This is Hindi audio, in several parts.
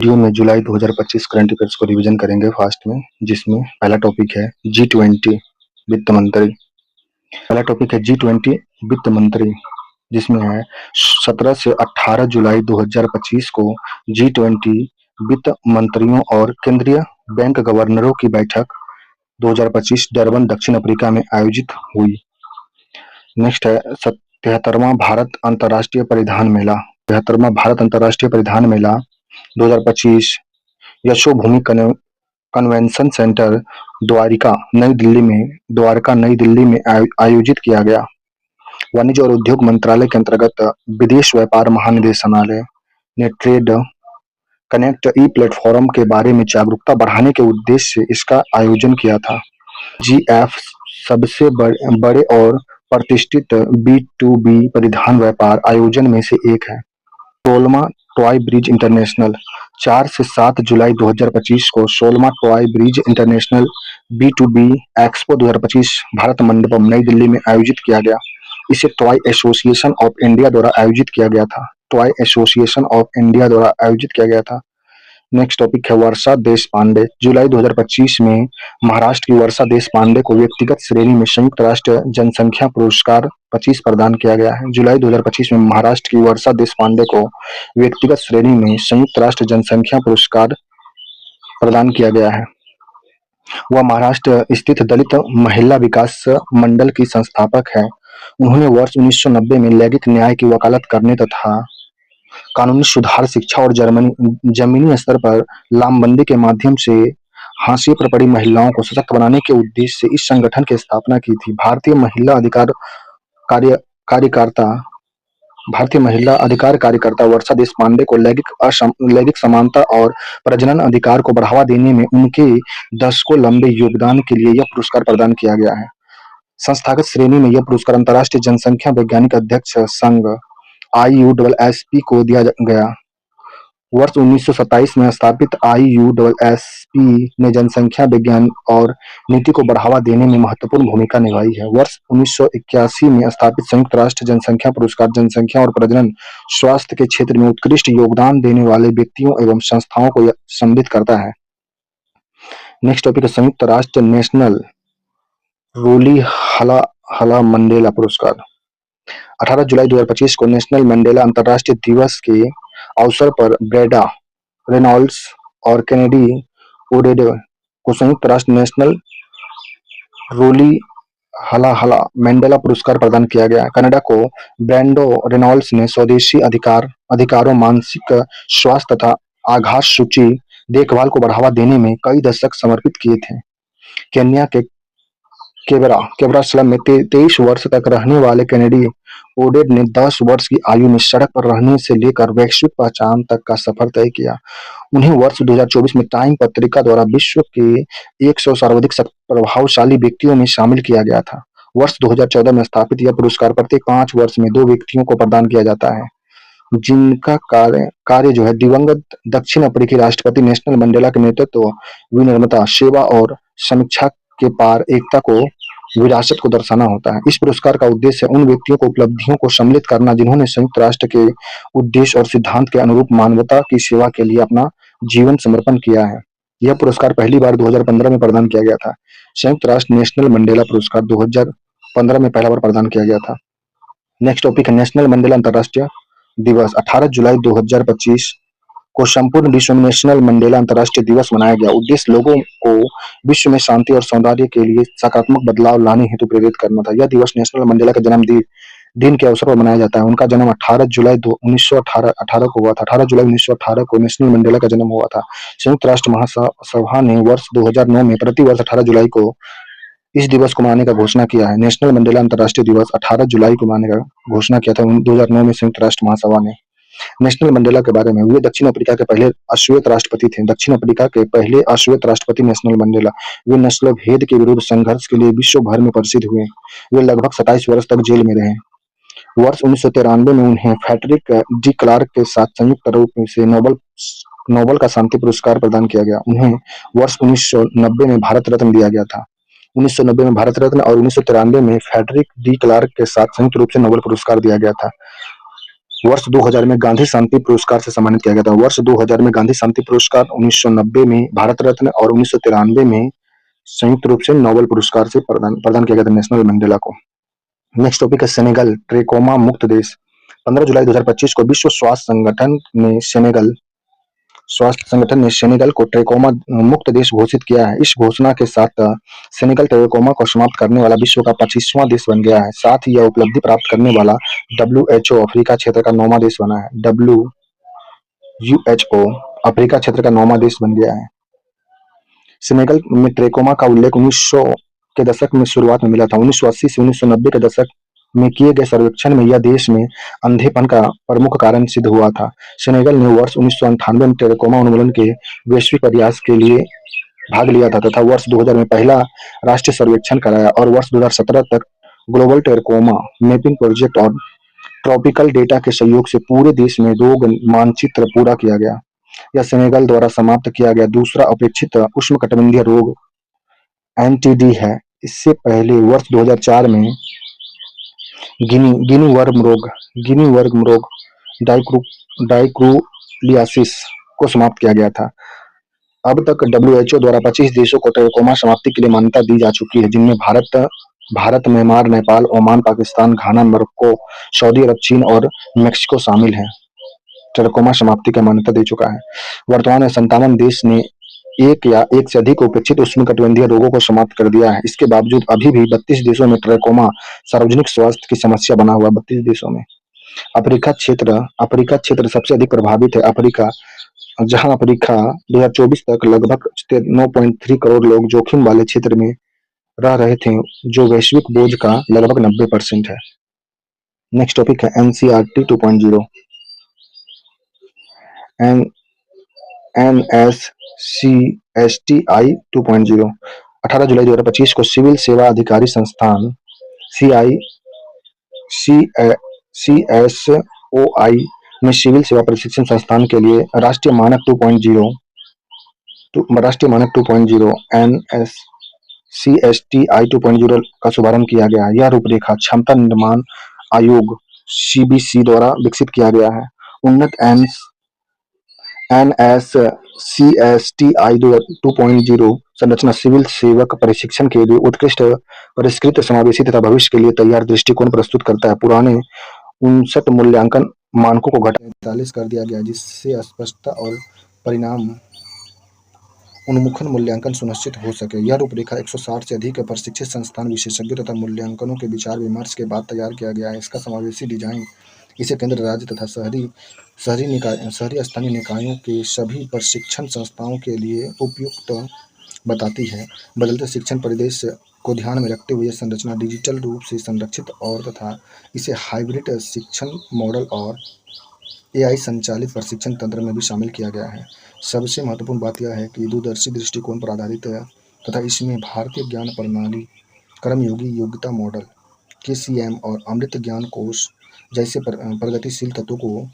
वीडियो में जुलाई 2025 करंट अफेयर्स को रिवीजन करेंगे फास्ट में, जिसमें पहला टॉपिक है G20 वित्त मंत्री। पहला टॉपिक है G20 वित्त मंत्री, जिसमें है 17 से 18 जुलाई 2025 को G20 वित्त मंत्रियों और केंद्रीय बैंक गवर्नरों की बैठक 2025 डरबन दक्षिण अफ्रीका में आयोजित हुई। नेक्स्ट है 73वां भारत अंतर्राष्ट्रीय परिधान मेला। 73वां भारत अंतर्राष्ट्रीय परिधान मेला 2025 यशोभूमि कन्वेंशन सेंटर द्वारका नई दिल्ली में आयोजित किया गया। वाणिज्य और उद्योग मंत्रालय के अंतर्गत विदेश व्यापार महानिदेशालय ने ट्रेड कनेक्ट ई प्लेटफॉर्म के बारे में जागरूकता बढ़ाने के उद्देश्य से इसका आयोजन किया था। GF सबसे बड़े और प्रतिष्ठित B2B परिधान व्यापार आयोजन में से एक है। 16वां टॉय ब्रिज इंटरनेशनल 4 से 7 जुलाई 2025 को 16वां toy bridge international B2B expo 2025 Bharat Mandapam Nai Delhi में आयोजित किया गया। इसे टॉय एसोसिएशन ऑफ इंडिया द्वारा आयोजित किया गया था। टॉय एसोसिएशन ऑफ इंडिया द्वारा आयोजित किया गया था। नेक्स्ट टॉपिक है वर्षा देशपांडे। जुलाई 2025 में महाराष्ट्र की वर्षा देशपांडे को व्यक्तिगत श्रेणी में संयुक्त राष्ट्र जनसंख्या पुरस्कार 25 प्रदान किया गया है। जुलाई 2025 में महाराष्ट्र की वर्षा देशपांडे को व्यक्तिगत श्रेणी में संयुक्त राष्ट्र जनसंख्या पुरस्कार प्रदान किया गया है। वह महाराष्ट्र स्थित दलित महिला विकास मंडल की संस्थापक है। उन्होंने वर्ष 1990 में लैंगिक न्याय की वकालत करने तथा कानूनी सुधार, शिक्षा और जमीनी स्तर पर लामबंदी के माध्यम से हाशिए पर पड़ी महिलाओं को सशक्त बनाने के उद्देश्य से इस संगठन की स्थापना की थी। भारतीय महिला अधिकार कार्यकर्ता वर्षा देशपांडे को लैंगिक समानता और प्रजनन अधिकार को बढ़ावा देने में उनके दशकों लंबे योगदान के लिए यह पुरस्कार प्रदान किया गया है। संस्थागत श्रेणी में यह पुरस्कार अंतर्राष्ट्रीय जनसंख्या वैज्ञानिक अध्यक्ष संघ IUSSP को दिया गया। वर्ष 1927 में स्थापित IUSSP ने जनसंख्या विज्ञान और नीति को बढ़ावा देने में महत्वपूर्ण भूमिका निभाई है। वर्ष 1981 में स्थापित संयुक्त राष्ट्र जनसंख्या पुरस्कार जनसंख्या और प्रजनन स्वास्थ्य के क्षेत्र में उत्कृष्ट योगदान देने वाले व्यक्तियों एवं संस्थाओं को सम्मानित करता है। नेक्स्ट टॉपिक है संयुक्त राष्ट्र नेशनल रोली हला मंडेला पुरस्कार। 18 जुलाई 2025 को नेशनल मंडेला अंतर्राष्ट्रीय दिवस के अवसर पर ब्रेंडा रेनॉल्ड्स और केनेडी ओडेड को संयुक्त राष्ट्र नेशनल रोली हला मंडेला पुरस्कार प्रदान किया गया। कनाडा को ब्रेंडो रेनॉल्ड्स ने स्वदेशी अधिकारों, मानसिक स्वास्थ्य तथा आघात सूची देखभाल को बढ़ावा देने में कई दशक समर्पित किए थे। केन्या के केबरा स्लम में 23 वर्ष तक रहने वाले केनेडी ओडेड ने 10 वर्ष की आयु में सड़क पर रहने से लेकर वैश्विक पहचान तक का सफर तय किया। उन्हें वर्ष 2024 में टाइम पत्रिका द्वारा विश्व के 100 सर्वाधिक प्रभावशाली व्यक्तियों में शामिल किया गया था। वर्ष 2014 में स्थापित यह पुरस्कार प्रत्येक 5 वर्ष में 2 व्यक्तियों को प्रदान किया जाता है, जिनका कार्य जो है दिवंगत दक्षिण अफ्रीकी राष्ट्रपति नेशनल मंडेला के नेतृत्व, विनम्रता, सेवा और समीक्षा के पार एकता को विरासत को दर्शाना होता है। इस पुरस्कार का उद्देश्य उन व्यक्तियों को उपलब्धियों को सम्मिलित करना जिन्होंने संयुक्त राष्ट्र के उद्देश्य और सिद्धांत के अनुरूप मानवता की सेवा के लिए अपना जीवन समर्पण किया है। यह पुरस्कार पहली बार 2015 में प्रदान किया गया था। संयुक्त राष्ट्र नेशनल मंडेला पुरस्कार 2015 में पहला बार प्रदान किया गया था। नेक्स्ट टॉपिक है नेशनल मंडेला अंतर्राष्ट्रीय दिवस। 18 जुलाई 2025 को संपूर्ण विश्व में नेशनल मंडेला अंतर्राष्ट्रीय दिवस मनाया गया। उद्देश्य लोगों को विश्व में शांति और सौंदर्य के लिए सकारात्मक बदलाव लाने हेतु प्रेरित करना था। यह दिवस नेशनल मंडेला के जन्मदिन के अवसर पर मनाया जाता है। उनका जन्म 18 जुलाई 1918 को हुआ था। 18 जुलाई 1918 को नेशनल मंडेला का जन्म हुआ था। संयुक्त राष्ट्र महासभा ने वर्ष 2009 में प्रति वर्ष 18 जुलाई को इस दिवस को मनाने का घोषणा किया है। नेशनल मंडेला अंतर्राष्ट्रीय दिवस 18 जुलाई को मनाने का घोषणा किया था 2009 में संयुक्त राष्ट्र महासभा ने। नेशनल मंडेला के बारे में, वे दक्षिण अफ्रीका के पहले अश्वेत राष्ट्रपति थे। दक्षिण अफ्रीका के पहले अश्वेत राष्ट्रपति नेशनल मंडेला। वे नस्ल भेद के विरुद्ध संघर्ष के लिए विश्व भर में प्रसिद्ध हुए। वे लगभग 27 वर्ष तक जेल में रहे। वर्ष 1993 में उन्हें फ्रेडरिक डी क्लार्क के साथ संयुक्त रूप से नोबेल का शांति पुरस्कार प्रदान किया गया। उन्हें वर्ष 1990 में भारत रत्न दिया गया था। 1990 में भारत रत्न और 1993 में फ्रेडरिक डी क्लार्क के साथ संयुक्त रूप से नोबेल पुरस्कार दिया गया था। वर्ष 2000 में गांधी शांति पुरस्कार से सम्मानित किया गया था। वर्ष 2000 में गांधी शांति पुरस्कार, 1990 में भारत रत्न और 1993 में संयुक्त रूप से नोबेल पुरस्कार से प्रदान प्रदान किया गया था नेशनल मंडेला को। नेक्स्ट टॉपिक है सेनेगल ट्रेकोमा मुक्त देश। 15 जुलाई 2025 को विश्व स्वास्थ्य संगठन ने सेनेगल को ट्रेकोमा मुक्त देश घोषित किया है। इस घोषणा के साथ सेनेगल ट्रेकोमा को समाप्त करने वाला विश्व का 25वां देश बन गया है। साथ ही यह उपलब्धि प्राप्त करने वाला WHO अफ्रीका क्षेत्र का 9वां देश बना है। WHO अफ्रीका क्षेत्र का 9वां देश बन गया है। सेनेगल में ट्रेकोमा का उल्लेख 1900 के दशक में शुरुआत में मिला था। 1980 से 1990 के दशक में किए गए सर्वेक्षण में यह देश में अंधेपन का प्रमुख कारण सिद्ध हुआ था। सेनेगल ने वर्ष 1998 में ट्रेकोमा उन्मूलन के वैश्विक प्रयास के लिए भाग लिया था तथा वर्ष 2000 में पहला राष्ट्रीय सर्वेक्षण कराया और वर्ष 2017 तक ग्लोबल ट्रेकोमा मैपिंग प्रोजेक्ट और ट्रॉपिकल डेटा के सहयोग से पूरे देश में रोग मानचित्र पूरा किया गया। यह सेनेगल द्वारा समाप्त किया गया दूसरा अपेक्षित उष्णकटिबंधीय रोग एनटीडी है। इससे पहले वर्ष 2004 में गिनी वर्म रोग डाइक्रूलियासिस को समाप्त किया गया था। अब तक WHO द्वारा 25 देशों को ट्रेकोमा समाप्ति के लिए मान्यता दी जा चुकी है, जिनमें भारत, म्यांमार, नेपाल, ओमान, पाकिस्तान, घाना, मोरक्को, सऊदी अरब, चीन और मेक्सिको शामिल हैं। ट्रेकोमा समाप्ति की मान्यता दे चुका है। वर्तमान में 57 देश ने एक या एक से अधिक उपेक्षित उष्णकटिबंधीय रोगों को समाप्त कर दिया है। इसके बावजूद अभी भी 32 देशों में ट्रेकोमा सार्वजनिक स्वास्थ्य की समस्या बना हुआ है। 32 देशों में अफ्रीका क्षेत्र सबसे अधिक प्रभावित है। जहां अफ्रीका 2024 तक लगभग 9.3 करोड़ लोग जोखिम वाले क्षेत्र में रह रहे थे, जो वैश्विक बोझ का लगभग 90% है। नेक्स्ट टॉपिक है NCERT 2.0। NSCSTI 2.0 18 जुलाई 2025 को सिविल सेवा अधिकारी संस्थान CSOI में सिविल सेवा प्रशिक्षण संस्थान के लिए राष्ट्रीय मानक 2.0 NSCSTI 2.0 का शुभारंभ किया गया है। यह रूपरेखा क्षमता निर्माण आयोग CBC द्वारा विकसित किया गया है। उन्नत NSCSTI 2.0 संरचना सिविल सेवक प्रशिक्षण के लिए उत्कृष्ट, परिष्कृत, समावेशी तथा भविष्य के लिए तैयार दृष्टिकोण प्रस्तुत करता है। पुराने 59 मूल्यांकन मानकों को घटाकर 45 कर दिया गया, जिससे स्पष्टता और परिणाम उन्मुख मूल्यांकन सुनिश्चित हो सके। यह रूपरेखा 160 से अधिक प्रशिक्षित संस्थान, विशेषज्ञों तथा मूल्यांकनों के विचार विमर्श के बाद तैयार किया गया है। इसका समावेशी डिजाइन इसे केंद्र, राज्य तथा शहरी स्थानीय निकायों के सभी प्रशिक्षण संस्थाओं के लिए उपयुक्त बताती है। बदलते शिक्षण परिदृश्य को ध्यान में रखते हुए यह संरचना डिजिटल रूप से संरक्षित और तथा इसे हाइब्रिड शिक्षण मॉडल और AI संचालित प्रशिक्षण तंत्र में भी शामिल किया गया है। सबसे महत्वपूर्ण बात यह है कि दूरदर्शी दृष्टिकोण पर आधारित है तथा इसमें भारतीय ज्ञान प्रणाली, कर्मयोगी योग्यता मॉडल, KCM और अमृत ज्ञान कोश जैसे प्रगतिशील तत्वों को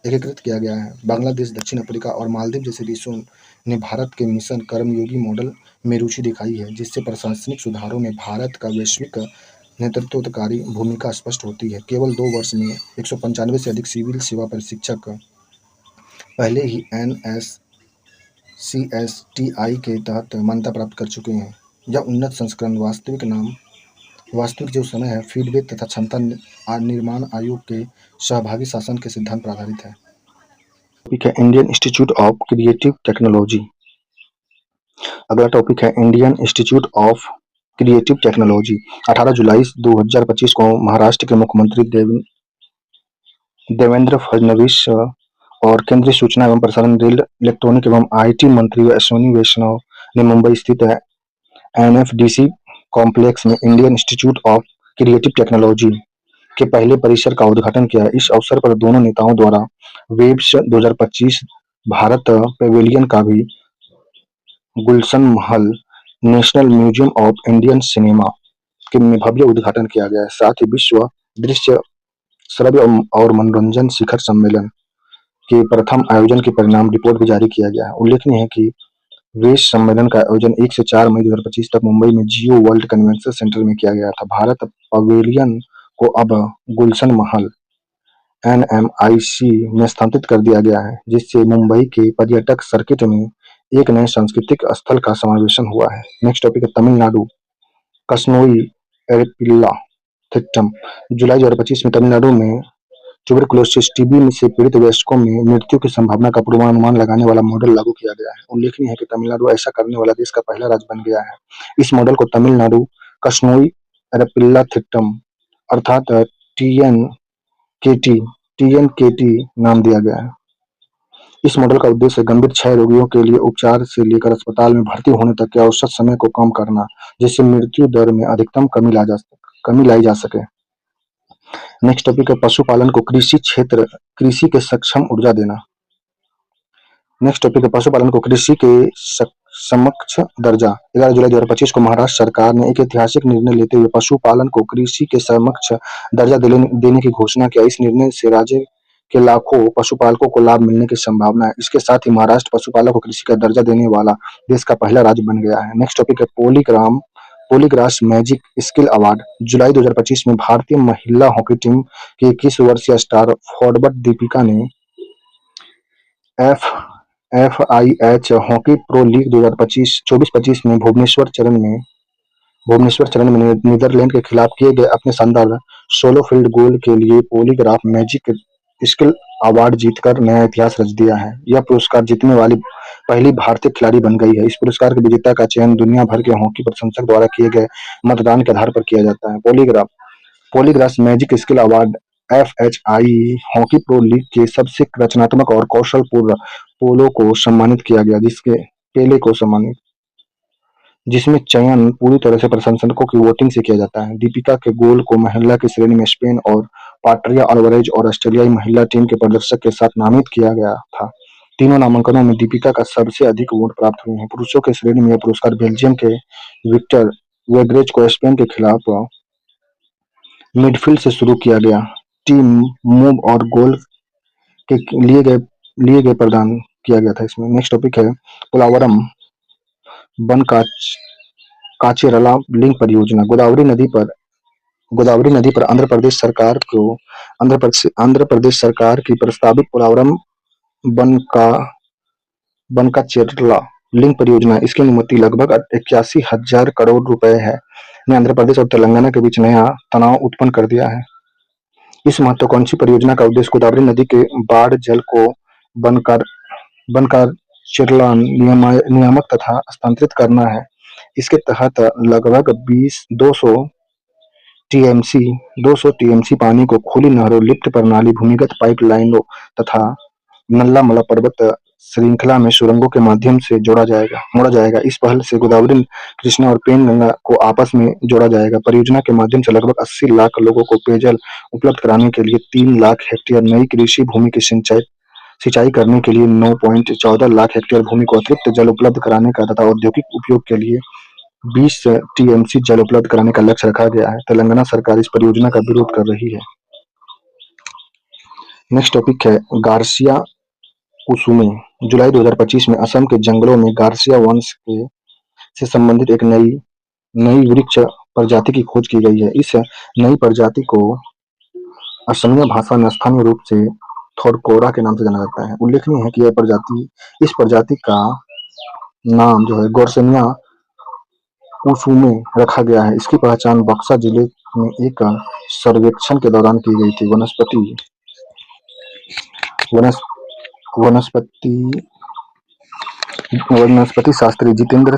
एकीकृत किया गया है। बांग्लादेश, दक्षिण अफ्रीका और मालदीव जैसे देशों ने भारत के मिशन कर्मयोगी मॉडल में रुचि दिखाई है, जिससे प्रशासनिक सुधारों में भारत का वैश्विक नेतृत्वकारी भूमिका स्पष्ट होती है। केवल 2 वर्ष में 195 से अधिक सिविल सेवा प्रशिक्षक पहले ही NSCSTI के तहत मान्यता प्राप्त कर चुके हैं। यह उन्नत संस्करण वास्तविक जो समय है फीडबैक तथा क्षमता निर्माण आयोग के सहभागी शासन के सिद्धांत पर आधारित है। टॉपिक है Indian institute of creative technology. अगला टॉपिक है Indian institute of creative technology. 18 जुलाई 2025 को महाराष्ट्र के मुख्यमंत्री देवेंद्र फडणवीस और केंद्रीय सूचना एवं प्रसारण, रेल, इलेक्ट्रॉनिक एवं IT मंत्री अश्विनी वैष्णव ने मुंबई स्थित NFDC कॉम्प्लेक्स में Indian institute of creative technology के पहले परिसर का उद्घाटन किया। इस अवसर पर दोनों नेताओं द्वारा वेब्स 2025 भारत पेविलियन का भी Gulshan Mahal national museum of Indian cinema के में भव्य उद्घाटन किया गया है। साथ ही विश्व दृश्य श्रव्य और मनोरंजन शिखर सम्मेलन के प्रथम आयोजन की परिणाम रिपोर्ट भी जारी किया गया है। उल्लेखनीय है कि वेश सम्मेलन का आयोजन 1 से 4 मई 2025 तक मुंबई में जियो वर्ल्ड कन्वेंशन सेंटर में किया गया था। भारत पवेलियन को अब गुलशन महल NMIC में स्थानांतरित कर दिया गया है, जिससे मुंबई के पर्यटक सर्किट में एक नए सांस्कृतिक स्थल का समावेशन हुआ है। नेक्स्ट टॉपिक है तमिलनाडु कसनोई एरेपिल्ला थिट्टम। जुलाई 2025 में तमिलनाडु में ट्यूबरकुलोसिस टीबी से पीड़ित वयस्कों में मृत्यु की संभावना का पूर्वानुमान लगाने वाला मॉडल लागू किया गया है। उल्लेखनीय है कि तमिलनाडु ऐसा करने वाला देश का पहला राज्य बन गया है। इस मॉडल को तमिलनाडु कसनोई एरेपिल्ला थिट्टम अर्थात टीएनकेटी टीएनकेटी नाम दिया गया है। इस मॉडल का उद्देश्य गंभीर क्षय रोगियों के लिए उपचार से लेकर अस्पताल में भर्ती होने तक के औसत समय को कम करना, जिससे मृत्यु दर में अधिकतम कमी लाई जा सके। नेक्स्ट टॉपिक है पशुपालन को कृषि के सक्षम ऊर्जा देना। नेक्स्ट टॉपिक है पशुपालन को कृषि के समक्ष दर्जा। 11 जुलाई 2025 को महाराष्ट्र सरकार ने एक ऐतिहासिक निर्णय लेते हुए पशुपालन को कृषि के समक्ष दर्जा देने की घोषणा किया। इस निर्णय से राज्य के लाखों पशुपालकों को लाभ मिलने की संभावना है। इसके साथ ही महाराष्ट्र पशुपालक को कृषि का दर्जा देने वाला देश का पहला राज्य बन गया है। नेक्स्ट टॉपिक है पॉलीग्रास मैजिक स्किल अवार्ड। जुलाई 2025 में भारतीय महिला हॉकी टीम की 21 वर्षीय स्टार फॉरवर्ड दीपिका ने FIH हॉकी प्रो लीग 2024-25 में भुवनेश्वर चरण में नीदरलैंड के खिलाफ किए गए अपने शानदार सोलो फील्ड गोल के लिए पॉलीग्राफ मैजिक स्किल अवार्ड जीतकर नया इतिहास रच दिया है। यह पुरस्कार जीतने वाली पहली भारतीय खिलाड़ी बन गई है। इस पुरस्कार के विजेता का चयन दुनिया भर के हॉकी प्रशंसक द्वारा किए गए मतदान के आधार पर किया जाता है। Polygraph magic skill award FHI hockey pro league के सबसे रचनात्मक और कौशलपूर्ण पोलो को सम्मानित किया गया, पेले को सम्मानित, जिसमें चयन पूरी तरह से प्रशंसकों की वोटिंग से किया जाता है। दीपिका के गोल को महिला की श्रेणी में स्पेन और पाट्रिया अल्वारेज और ऑस्ट्रेलियाई महिला टीम के प्रदर्शक के साथ नामित किया गया था। तीनों नामांकनों में दीपिका का सबसे अधिक वोट प्राप्त हुए हैं। पुरुषों की श्रेणी में यह पुरस्कार बेल्जियम के विक्टर वेग्रेज को स्पेन के खिलाफ मिडफील्ड से शुरू किया गया टीम मूव और गोल के लिए गए प्रदान किया गया था इसमें। नेक्स्ट टॉपिक है पोलावरम बनकाचेरला लिंक परियोजना। गोदावरी नदी पर आंध्र प्रदेश सरकार की प्रस्तावित पोलावरम बनकाचेरला लिंक परियोजना, इसकी अनुमति लगभग 81,000 करोड़ रुपए है, ने आंध्र प्रदेश और तेलंगाना के बीच नया तनाव उत्पन्न कर दिया है। इस महत्वाकांक्षी परियोजना का उद्देश्य गोदावरी नदी के बाढ़ जल को बनकाचेरला नियामक तथा स्थानांतरित करना है। इसके तहत लगभग 200 टीएमसी पानी को खुली नहरों, लिफ्ट प्रणाली, भूमिगत पाइपलाइनों तथा नल्ला-मला पर्वत श्रृंखला में सुरंगों के माध्यम से मोड़ा जाएगा। इस पहल से गोदावरी, कृष्णा और पेनगंगा को आपस में जोड़ा जाएगा। परियोजना के माध्यम से लगभग 80 लाख लोगों को पेयजल उपलब्ध कराने के लिए 3 लाख हेक्टेयर नई कृषि भूमि की सिंचाई करने के लिए 9.14 लाख हेक्टेयर भूमि को अतिरिक्त जल उपलब्ध कराने का तथा औद्योगिक उपयोग के लिए 20 टीएमसी जल उपलब्ध कराने का लक्ष्य रखा गया है। तेलंगाना सरकार इस परियोजना का विरोध कर रही है। नेक्स्ट टॉपिक है गार्सिया कुसुमे। जुलाई 2025 में असम के जंगलों में गार्सिया वंश से संबंधित एक नई वृक्ष प्रजाति की खोज की गई है। इस नई प्रजाति को असमिया भाषा में स्थानीय रूप से थोरकोरा के नाम से जाना जाता है। उल्लेखनीय है कि इस प्रजाति का नाम जो है गौरसेनिया कुसुमे रखा गया है। इसकी पहचान बक्सा जिले में एक सर्वेक्षण के दौरान की गई थी। वनस्पति शास्त्री जितेंद्र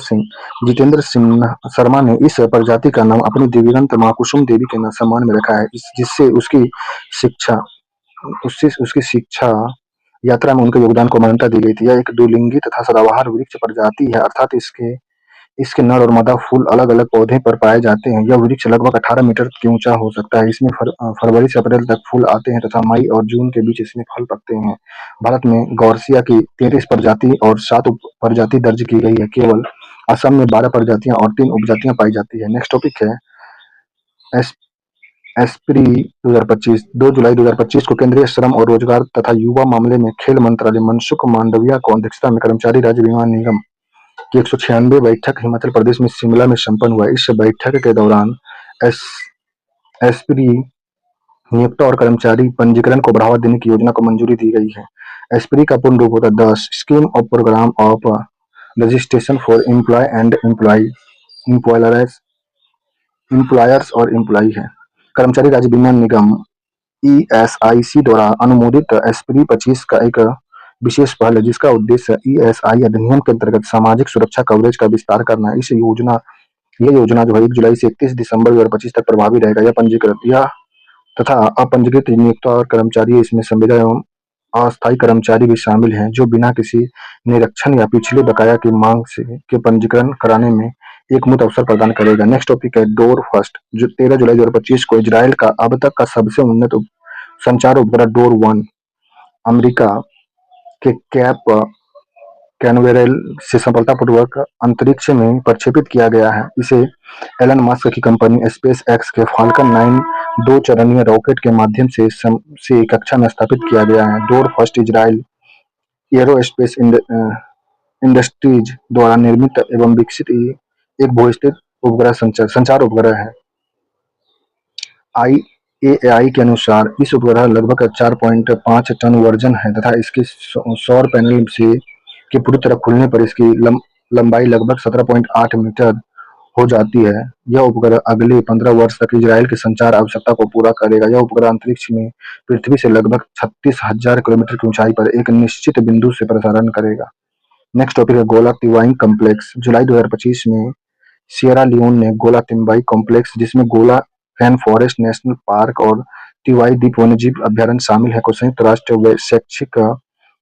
सिंह शर्मा ने इस प्रजाति का नाम अपनी दिवंगत मां कुसुम देवी के सम्मान में रखा है, जिससे उसकी शिक्षा यात्रा में उनके योगदान को मान्यता दी गई थी। यह एक द्विलिंगी तथा सदाबहार वृक्ष प्रजाति है, अर्थात इसके नर और मादा फूल अलग-अलग पौधे पर पाए जाते हैं। यह वृक्ष लगभग 18 मीटर की ऊंचा हो सकता है। इसमें फरवरी से अप्रैल तक फूल आते हैं तथा मई और जून के बीच इसमें फल पकते हैं। भारत में गौरसिया की 33 प्रजाति और 7 उपप्रजाति दर्ज की गई है। केवल असम में 12 प्रजातियां और 3 उपजातियां पाई जाती है। नेक्स्ट टॉपिक है एस्प्री 2025। 2 जुलाई 2025 को केंद्रीय श्रम और रोजगार तथा युवा मामले में खेल मंत्री मनसुख मांडविया की अध्यक्षता में कर्मचारी राज्य बीमा निगम की 196 बैठक हिमाचल प्रदेश में शिमला में संपन्न हुआ। इस बैठक के दौरान एस्प्री नियोक्ता और कर्मचारी पंजीकरण को बढ़ावा देने की योजना को मंजूरी दी गई है। एस्पिरी का पूर्ण रूप होता है the scheme of program of registration for employee and employee employers employers और एम्प्लॉय है। कर्मचारी राज्य बीमा निगम ईएसआईसी द्वारा अनुमोदित एस्पिरी 25 का एक विशेष पहल है जिसका उद्देश्य ईएसआई अधिनियम के अंतर्गत सामाजिक सुरक्षा कवरेज का विस्तार करना है। यह योजना जो है 1 जुलाई से 31 दिसंबर 2025 तक प्रभावी रहेगा। यह पंजीकृत या तथा अपंजीकृत नियोक्ता और कर्मचारी इसमें संविदा एवं अस्थायी कर्मचारी भी शामिल हैं जो बिना किसी निरीक्षण या पिछले बकाया की मांग से के पंजीकरण कराने में एक मुफ्त अवसर प्रदान करेगा। नेक्स्ट टॉपिक है डोर फर्स्ट जो 13 जुलाई 2025 को इजराइल का अब तक का सबसे उन्नत संचार उपग्रह डोर वन अमेरिका के कैप कैनवेरल से सफलतापूर्वक अंतरिक्ष में प्रक्षेपित किया गया है। इसे एलन मस्क की कंपनी स्पेस एक्स के फाल्कन 9 दो चरणीय रॉकेट के माध्यम से कक्षा में स्थापित किया गया है। Door first Israel aerospace industries द्वारा निर्मित एवं विकसित एक भूस्थित उपग्रह संचार उपग्रह है। आईएआई के अनुसार इस उपग्रह लगभग 4.5 टन वजन है तथा इसके सौर पैनल से के पूरी तरह खुलने पर इसकी लंबाई लगभग 17.8 मीटर हो जाती है। यह उपग्रह अगले 15 वर्ष तक इजराइल की संचार आवश्यकता को पूरा करेगा। यह उपग्रह अंतरिक्ष में पृथ्वी से लगभग 36,000 किलोमीटर की ऊंचाई पर एक निश्चित बिंदु से प्रसारण करेगा। नेक्स्ट टॉपिक है गोला तिवाई कॉम्प्लेक्स। जुलाई 2025 में सियरा लियोन ने गोला तिम्बाई कॉम्प्लेक्स जिसमें गोला रैन फॉरेस्ट नेशनल पार्क और तिवाई द्वीप वन्यजीव अभ्यारण्य शामिल है को संयुक्त राष्ट्र शैक्षिक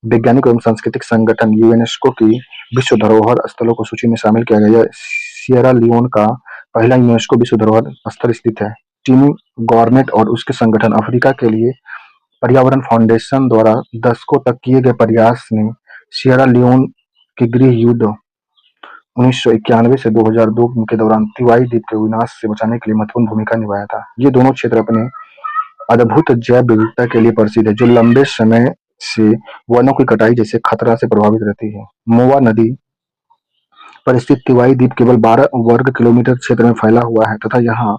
वैज्ञानिक एवं सांस्कृतिक संगठन यूनेस्को की विश्व धरोहर स्थलों को सूची में शामिल किया गया। सियरा लियोन का पहला यूनेस्को विश्व धरोहर स्थल स्थित है। टिमी गॉर्नेट और उसके संगठन अफ्रीका के लिए पर्यावरण फाउंडेशन द्वारा दशकों तक किए गए प्रयास ने सियरा लियोन के गृह युद्ध 1991 से 2002 के दौरान तिवाई द्वीप के विनाश से बचाने के लिए महत्वपूर्ण भूमिका निभाया था। ये दोनों क्षेत्र अपने अद्भुत जैव विविधता के लिए प्रसिद्ध है जो लंबे समय से वनों की कटाई जैसे खतरा से प्रभावित रहती है। मोवा नदी पर स्थित तिवाई द्वीप केवल 12 वर्ग किलोमीटर क्षेत्र में फैला हुआ है तथा यहाँ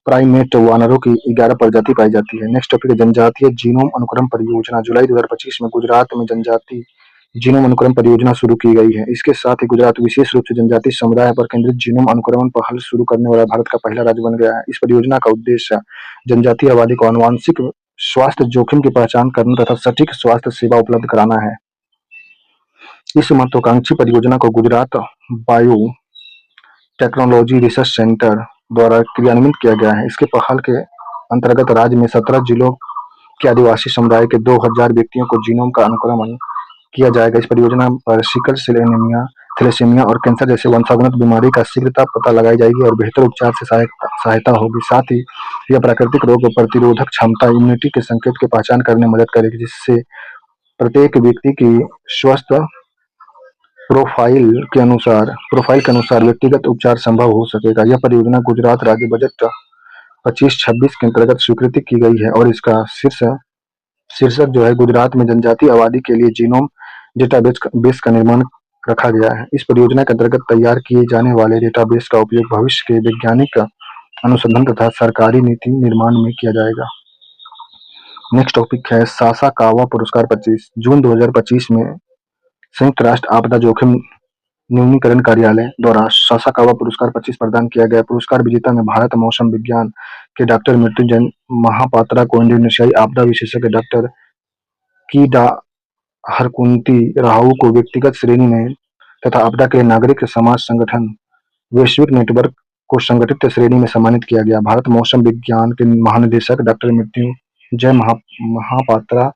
प्राइमेट वानरों की 11 प्रजाति पाई जाती है। नेक्स्ट टॉपिक है जनजातीय जीनोम अनुक्रम परियोजना। जुलाई 2025 में गुजरात में जनजातीय जीनोम अनुक्रम परियोजना शुरू की गई है। इसके साथ ही गुजरात विशेष रूप से जनजातीय समुदाय पर केंद्रित जीनोम अनुक्रमण पहल शुरू करने वाला भारत का पहला राज्य बन गया है। इस परियोजना का उद्देश्य जनजातीय आबादी को आनुवंशिक स्वास्थ्य जोखिम की पहचान करना तथा सटीक स्वास्थ्य सेवा उपलब्ध कराना है। इस महत्वाकांक्षी परियोजना को Gujarat bio technology research centre द्वारा क्रियान्वित किया गया है। इसके पहल के अंतर्गत राज्य में 17 जिलों के आदिवासी समुदाय के 2000 व्यक्तियों को जीनोम का अनुक्रमण किया जाएगा। इस परियोजना पर सिकल सेल एनीमिया, थैलेसीमिया और कैंसर जैसे वंशानुगत बीमारी का शीघ्रता पता लगाई जाएगी और बेहतर उपचार से सहायता होगी। साथ ही यह प्राकृतिक रोग प्रतिरोधक क्षमता इम्यूनिटी के संकेत की पहचान करने में मदद करेगी जिससे प्रत्येक व्यक्ति की स्वस्थ प्रोफाइल के अनुसार व्यक्तिगत उपचार संभव हो सकेगा। यह परियोजना गुजरात राज्य बजट 25-26 के अंतर्गत स्वीकृति की गई है और इसका शीर्षक जो है गुजरात में जनजातीय आबादी के लिए जीनोम डेटाबेस का निर्माण रखा गया है। इस परियोजना के अंतर्गत तैयार किए जाने वाले डेटाबेस का उपयोग भविष्य के वैज्ञानिक अनुसंधान तथा सरकारी नीति निर्माण में किया जाएगा। नेक्स्ट टॉपिक है सासाकावा पुरस्कार 25। जून 2025 में संयुक्त राष्ट्र आपदा जोखिम न्यूनीकरण कार्यालय द्वारा सासाकावा पुरस्कार 25 प्रदान किया गया। पुरस्कार विजेता में भारत मौसम विज्ञान के डॉक्टर मृत्युंजय महापात्रा को इंडोनेशियाई आपदा विशेषज्ञ डॉक्टर कीडा हरकुंती राहु को व्यक्तिगत श्रेणी में तथा आपदा के लिए नागरिक समाज संगठन वैश्विक नेटवर्क को संगठित श्रेणी में सम्मानित किया गया। भारत मौसम विज्ञान के महानिदेशक डॉक्टर मृत्युंजय महापात्रा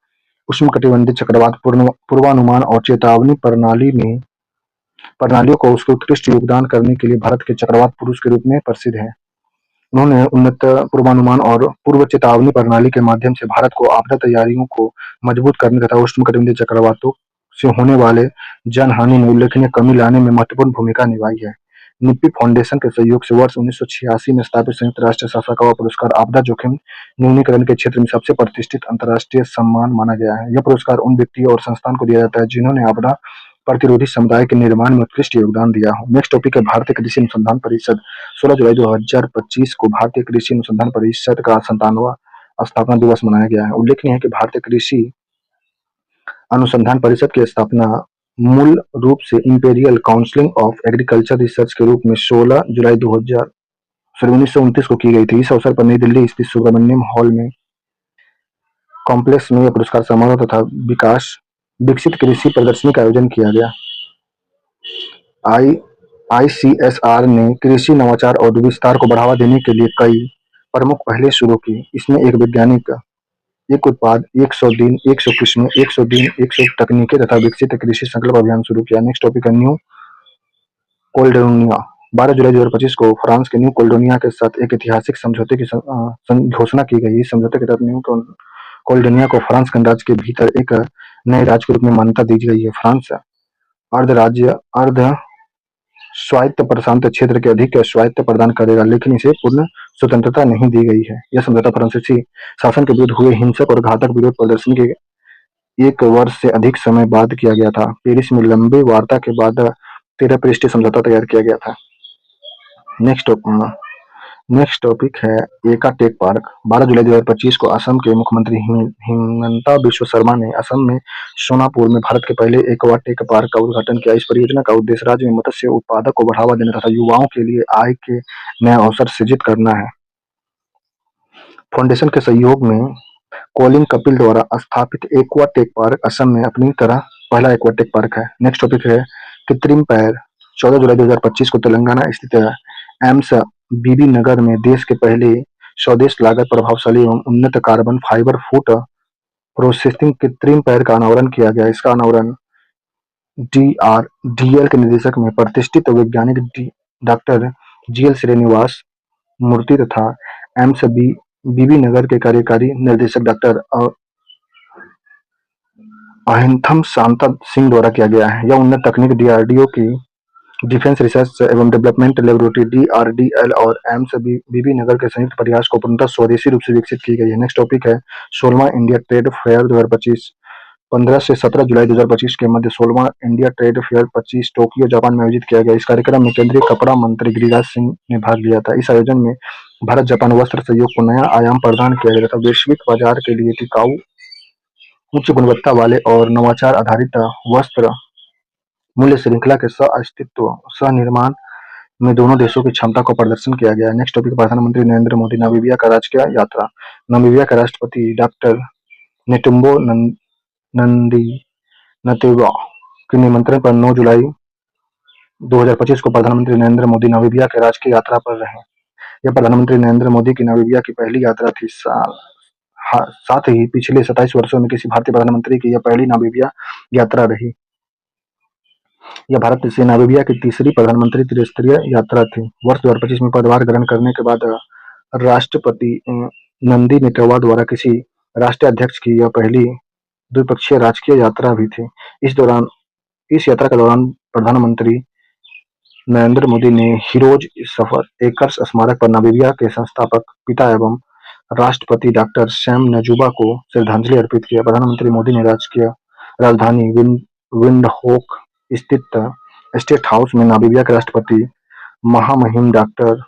उष्णकटिबंधीय चक्रवात पूर्वानुमान और चेतावनी प्रणालियों को उसके उत्कृष्ट योगदान करने के लिए भारत के चक्रवात पुरुष के रूप में प्रसिद्ध है। उन्होंने उन्नत पूर्वानुमान और पूर्व चेतावनी प्रणाली के माध्यम से भारत को आपदा तैयारियों को मजबूत करने तथा उष्णकटिबंधीय चक्रवातों से होने वाले जनहानि में उल्लेखनीय कमी लाने में महत्वपूर्ण भूमिका निभाई है। निप्पी फाउंडेशन के सहयोग से वर्ष 1986 में स्थापित संयुक्त राष्ट्र सासाकावा पुरस्कार आपदा जोखिम न्यूनीकरण के क्षेत्र में सबसे प्रतिष्ठित अंतर्राष्ट्रीय सम्मान माना गया है। यह पुरस्कार उन व्यक्ति और संस्थान को दिया जाता है जिन्होंने आपदा प्रतिरोधी समुदाय के निर्माण में उत्कृष्ट योगदान दिया हो। नेक्स्ट टॉपिक है भारतीय कृषि अनुसंधान परिषद। 16 जुलाई 2025 को भारतीय कृषि अनुसंधान परिषद का 97वां स्थापना दिवस मनाया गया है। उल्लेखनीय है कि भारतीय कृषि अनुसंधान परिषद की स्थापना मूल रूप से imperial council of agriculture research के रूप में 16 जुलाई 1929 को की गई थी। इस अवसर पर नई दिल्ली स्थित सुब्रमण्यम हॉल में कॉम्प्लेक्स में यह पुरस्कार समारोह तथा विकसित कृषि प्रदर्शनी का आयोजन किया गया। आई आईसीएसआर ने कृषि नवाचार और विस्तार को बढ़ावा देने के लिए कई प्रमुख पहलें शुरू की। इसमें एक वैज्ञानिक, एक उत्पाद, 100 दिन, 100 किस्में, 100 दिन, 100 तकनीकें तथा विकसित कृषि संकल्प अभियान शुरू किया। नेक्स्ट टॉपिक है न्यू कोल्डोनिया। 12 जुलाई 2025 को फ्रांस के न्यू कोल्डोनिया के साथ एक ऐतिहासिक समझौते की घोषणा की गई। इस समझौते के तहत न्यू कोल्डोनिया को फ्रांस गणराज्य के भीतर एक नए राज्य के रूप में मान्यता दी गई है। फ्रांस अर्ध स्वायत्त प्रशांत क्षेत्र के अधिक स्वायत्त प्रदान करेगा, लेकिन इसे पूर्ण स्वतंत्रता नहीं दी गई है। यह समझौता फ्रांसीसी शासन के विरुद्ध हुए हिंसक और घातक विरोध प्रदर्शन के 1 वर्ष से अधिक समय बाद किया गया था। पेरिस में लंबी वार्ता के बाद 13 पृष्ठीय समझौता तैयार किया गया था। नेक्स्ट टॉपिक है एका टेक पार्क। 12 जुलाई 2025 को असम के मुख्यमंत्री हिमंता बिश्व शर्मा ने असम में सोनापुर में भारत के पहले एक्वा टेक पार्क का उद्घाटन किया। इस परियोजना का उद्देश्य राज्य में मत्स्य उत्पादक को बढ़ावा देना तथा युवाओं के लिए आय के नए अवसर सृजित करना है। फाउंडेशन के सहयोग में कोलिन कपिल द्वारा स्थापित एक्वा टेक पार्क असम में अपनी तरह पहला एक्वा टेक पार्क है। नेक्स्ट टॉपिक है कृत्रिम पैर। 14 जुलाई 2025 को तेलंगाना स्थित एम्स बीबी नगर में देश के पहले स्वदेश लागत प्रभावशाली एवं उन्नत कार्बन फाइबर फूड प्रोसेसिंग कृत्रिम पैर का अनावरण किया गया। इसका अनावरण DRDL के निदेशक में प्रतिष्ठित वैज्ञानिक डॉक्टर GL श्रीनिवास मूर्ति तथा एम्स बीबी नगर के कार्यकारी निर्देशक डॉक्टर अहिंथम शांता सिंह द्वारा किया गया है। यह उन्नत तकनीक DRDO की डिफेंस रिसर्च एवं डेवलपमेंट लेबोरेटरी DRDL और एम्स बीबी नगर के संयुक्त प्रयास को पूर्णतः स्वदेशी रूप से विकसित की गई है। नेक्स्ट टॉपिक है 16वां इंडिया ट्रेड फेयर 2025। 15 से 17 जुलाई 2025 के मध्य 16वां India trade fair 25 Tokyo Japan में आयोजित किया गया। इस कार्यक्रम में केंद्रीय कपड़ा मंत्री गिरिराज सिंह ने भाग लिया था। इस आयोजन में भारत जापान वस्त्र सहयोग को नया आयाम प्रदान किया गया तथा वैश्विक बाजार के लिए टिकाऊ, उच्च गुणवत्ता वाले और नवाचार आधारित वस्त्र मूल्य श्रृंखला के सह निर्माण में दोनों देशों की क्षमता को प्रदर्शन किया गया। नेक्स्ट टॉपिक प्रधानमंत्री नरेंद्र मोदी नामीबिया का राजकीय यात्रा। नामीबिया के राष्ट्रपति डॉक्टर नेटुम्बो नंदी नतीवा के निमंत्रण पर 9 जुलाई 2025 को प्रधानमंत्री नरेंद्र मोदी नामीबिया के राजकीय यात्रा पर रहे। यह प्रधानमंत्री नरेंद्र मोदी की नामीबिया की पहली यात्रा थी। साथ ही पिछले 27 वर्षों में किसी भारतीय प्रधानमंत्री की यह पहली नामीबिया यात्रा रही। यह भारत से नामीबिया की तीसरी प्रधानमंत्री त्रिस्तरीय यात्रा थी। वर्ष 2025 में पदभार ग्रहण करने के बाद राष्ट्रपति नंदी नेतवा द्वारा किसी राष्ट्रीय अध्यक्ष की यह पहली द्विपक्षीय राजकीय यात्रा भी थी। इस यात्रा के दौरान प्रधानमंत्री नरेंद्र मोदी ने हीरोज सफर एकर्स स्मारक पर नामीबिया के संस्थापक पिता एवं राष्ट्रपति डॉक्टर सैम नजूबा को श्रद्धांजलि अर्पित किया। प्रधानमंत्री मोदी ने राजधानी विंडहोक स्थित स्टेट हाउस में नामीबिया के राष्ट्रपति महामहिम डॉक्टर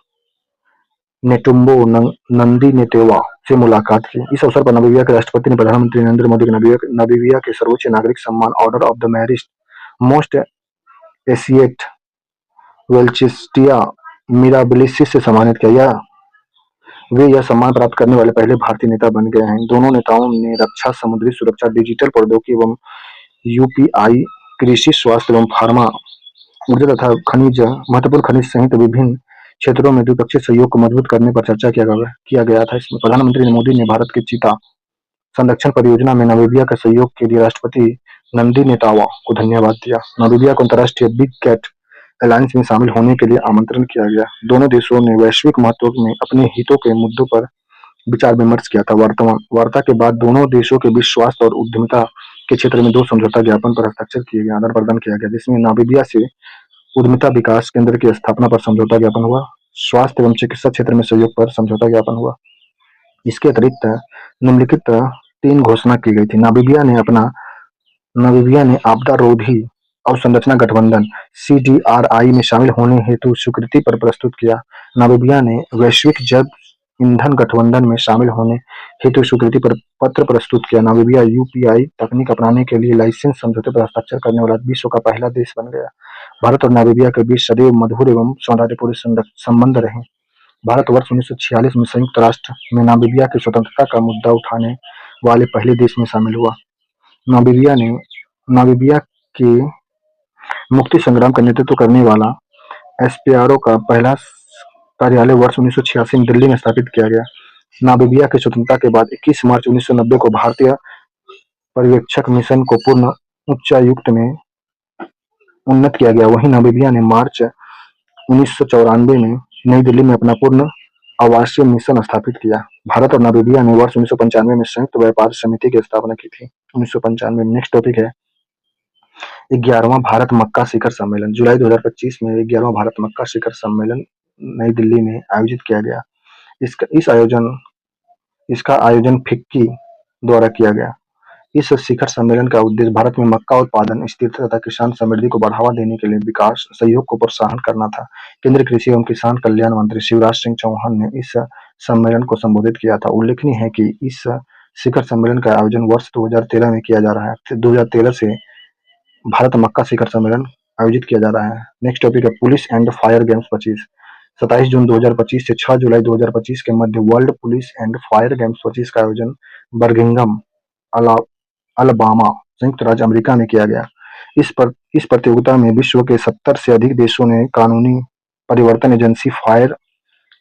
नेटुम्बो नंदी नेतेवा से मुलाकात की। इस अवसर पर नामीबिया के राष्ट्रपति ने प्रधानमंत्री नरेंद्र मोदी को नामीबिया के सर्वोच्च नागरिक सम्मान order of the merit most ancient Welwitschia Mirabilis से सम्मानित किया। वे यह सम्मान प्राप्त करने वाले पहले भारतीय नेता बन गए हैं। दोनों नेताओं ने रक्षा, समुद्री सुरक्षा, डिजिटल प्रौद्योगिकी एवं UPI, कृषि, स्वास्थ्य एवं फार्मा, ऊर्जा तथा महत्वपूर्ण खनिज सहित विभिन्न क्षेत्रों में द्विपक्षीय सहयोग को मजबूत करने पर चर्चा किया गया था। इसमें प्रधानमंत्री मोदी ने भारत के चीता संरक्षण परियोजना में नामीबिया के सहयोग के लिए राष्ट्रपति नंदी नेतावा को धन्यवाद दिया। नामीबिया को अंतर्राष्ट्रीय बिग कैट अलायंस में शामिल होने के लिए आमंत्रण किया गया। दोनों देशों ने वैश्विक महत्व में अपने हितों के मुद्दों पर विचार विमर्श किया था। वार्ता के बाद दोनों देशों के बीच स्वास्थ्य और उद्यमिता के क्षेत्र में 2 समझौता ज्ञापन पर हस्ताक्षर किए गए, आदान प्रदान किया गया, जिसमें नामीबिया से उद्यमिता विकास केंद्र की स्थापना पर समझौता ज्ञापन हुआ। स्वास्थ्य एवं चिकित्सा क्षेत्र में सहयोग पर समझौता ज्ञापन हुआ। इसके अतिरिक्त निम्नलिखित 3 घोषणा की गई थी। नामीबिया ने आपदा रोधी अवसंरचना गठबंधन CDRI में शामिल होने हेतु स्वीकृति पर प्रस्तुत किया। नामीबिया ने वैश्विक जैव ईंधन गठबंधन में शामिल होने हेतु स्वीकृति पर पत्र प्रस्तुत किया। नामीबिया यूपीआई तकनीक अपनाने के लिए लाइसेंस समझौते पर हस्ताक्षर करने वाला विश्व का पहला देश बन गया। भारत और नामीबिया के बीच सदैव मधुर एवं सौहार्दपूर्ण संबंध रहे। भारत वर्ष 1946 में संयुक्त राष्ट्र में नामीबिया की स्वतंत्रता का मुद्दा उठाने वाले पहले देश में शामिल हुआ। नामीबिया के मुक्ति संग्राम का नेतृत्व करने वाला एसपीआरओ का पहला कार्यालय वर्ष 1986 में दिल्ली में स्थापित किया गया। नामीबिया की स्वतंत्रता के बाद 21 मार्च 1990 को भारतीय पर्यवेक्षक मिशन को पूर्ण उच्चायुक्त में उन्नत किया गया। वहीं नामीबिया ने मार्च 1994 में नई दिल्ली में अपना पूर्ण आवासीय मिशन स्थापित किया। भारत और नामीबिया ने वर्ष 1995 में संयुक्त व्यापार समिति की स्थापना की थी। 1995 में। नेक्स्ट टॉपिक है 11वां भारत मक्का शिखर सम्मेलन। जुलाई 2025 में 11वां भारत मक्का शिखर सम्मेलन नई दिल्ली में आयोजित किया गया। इसका आयोजन फिक्की द्वारा किया गया। इस शिखर सम्मेलन का उद्देश्य भारत में मक्का उत्पादन, स्थिरता तथा किसान समृद्धि को बढ़ावा देने के लिए विकास सहयोग को प्रोत्साहन करना था। केंद्रीय कृषि एवं किसान कल्याण मंत्री शिवराज सिंह चौहान ने इस सम्मेलन को संबोधित किया था। उल्लेखनीय है कि इस शिखर सम्मेलन का आयोजन वर्ष 2013 में किया जा रहा है। 2013 से भारत मक्का शिखर सम्मेलन आयोजित किया जा रहा है। नेक्स्ट टॉपिक है पुलिस एंड फायर गेम्स 25। 27 जून 2025 से 6 जुलाई 2025 के मध्य world police and fire games 25 का आयोजन बर्मिंघम, अलबामा, संयुक्त राज्य अमेरिका में किया गया। इस प्रतियोगिता में विश्व के 70 से अधिक देशों ने कानूनी परिवर्तन एजेंसी,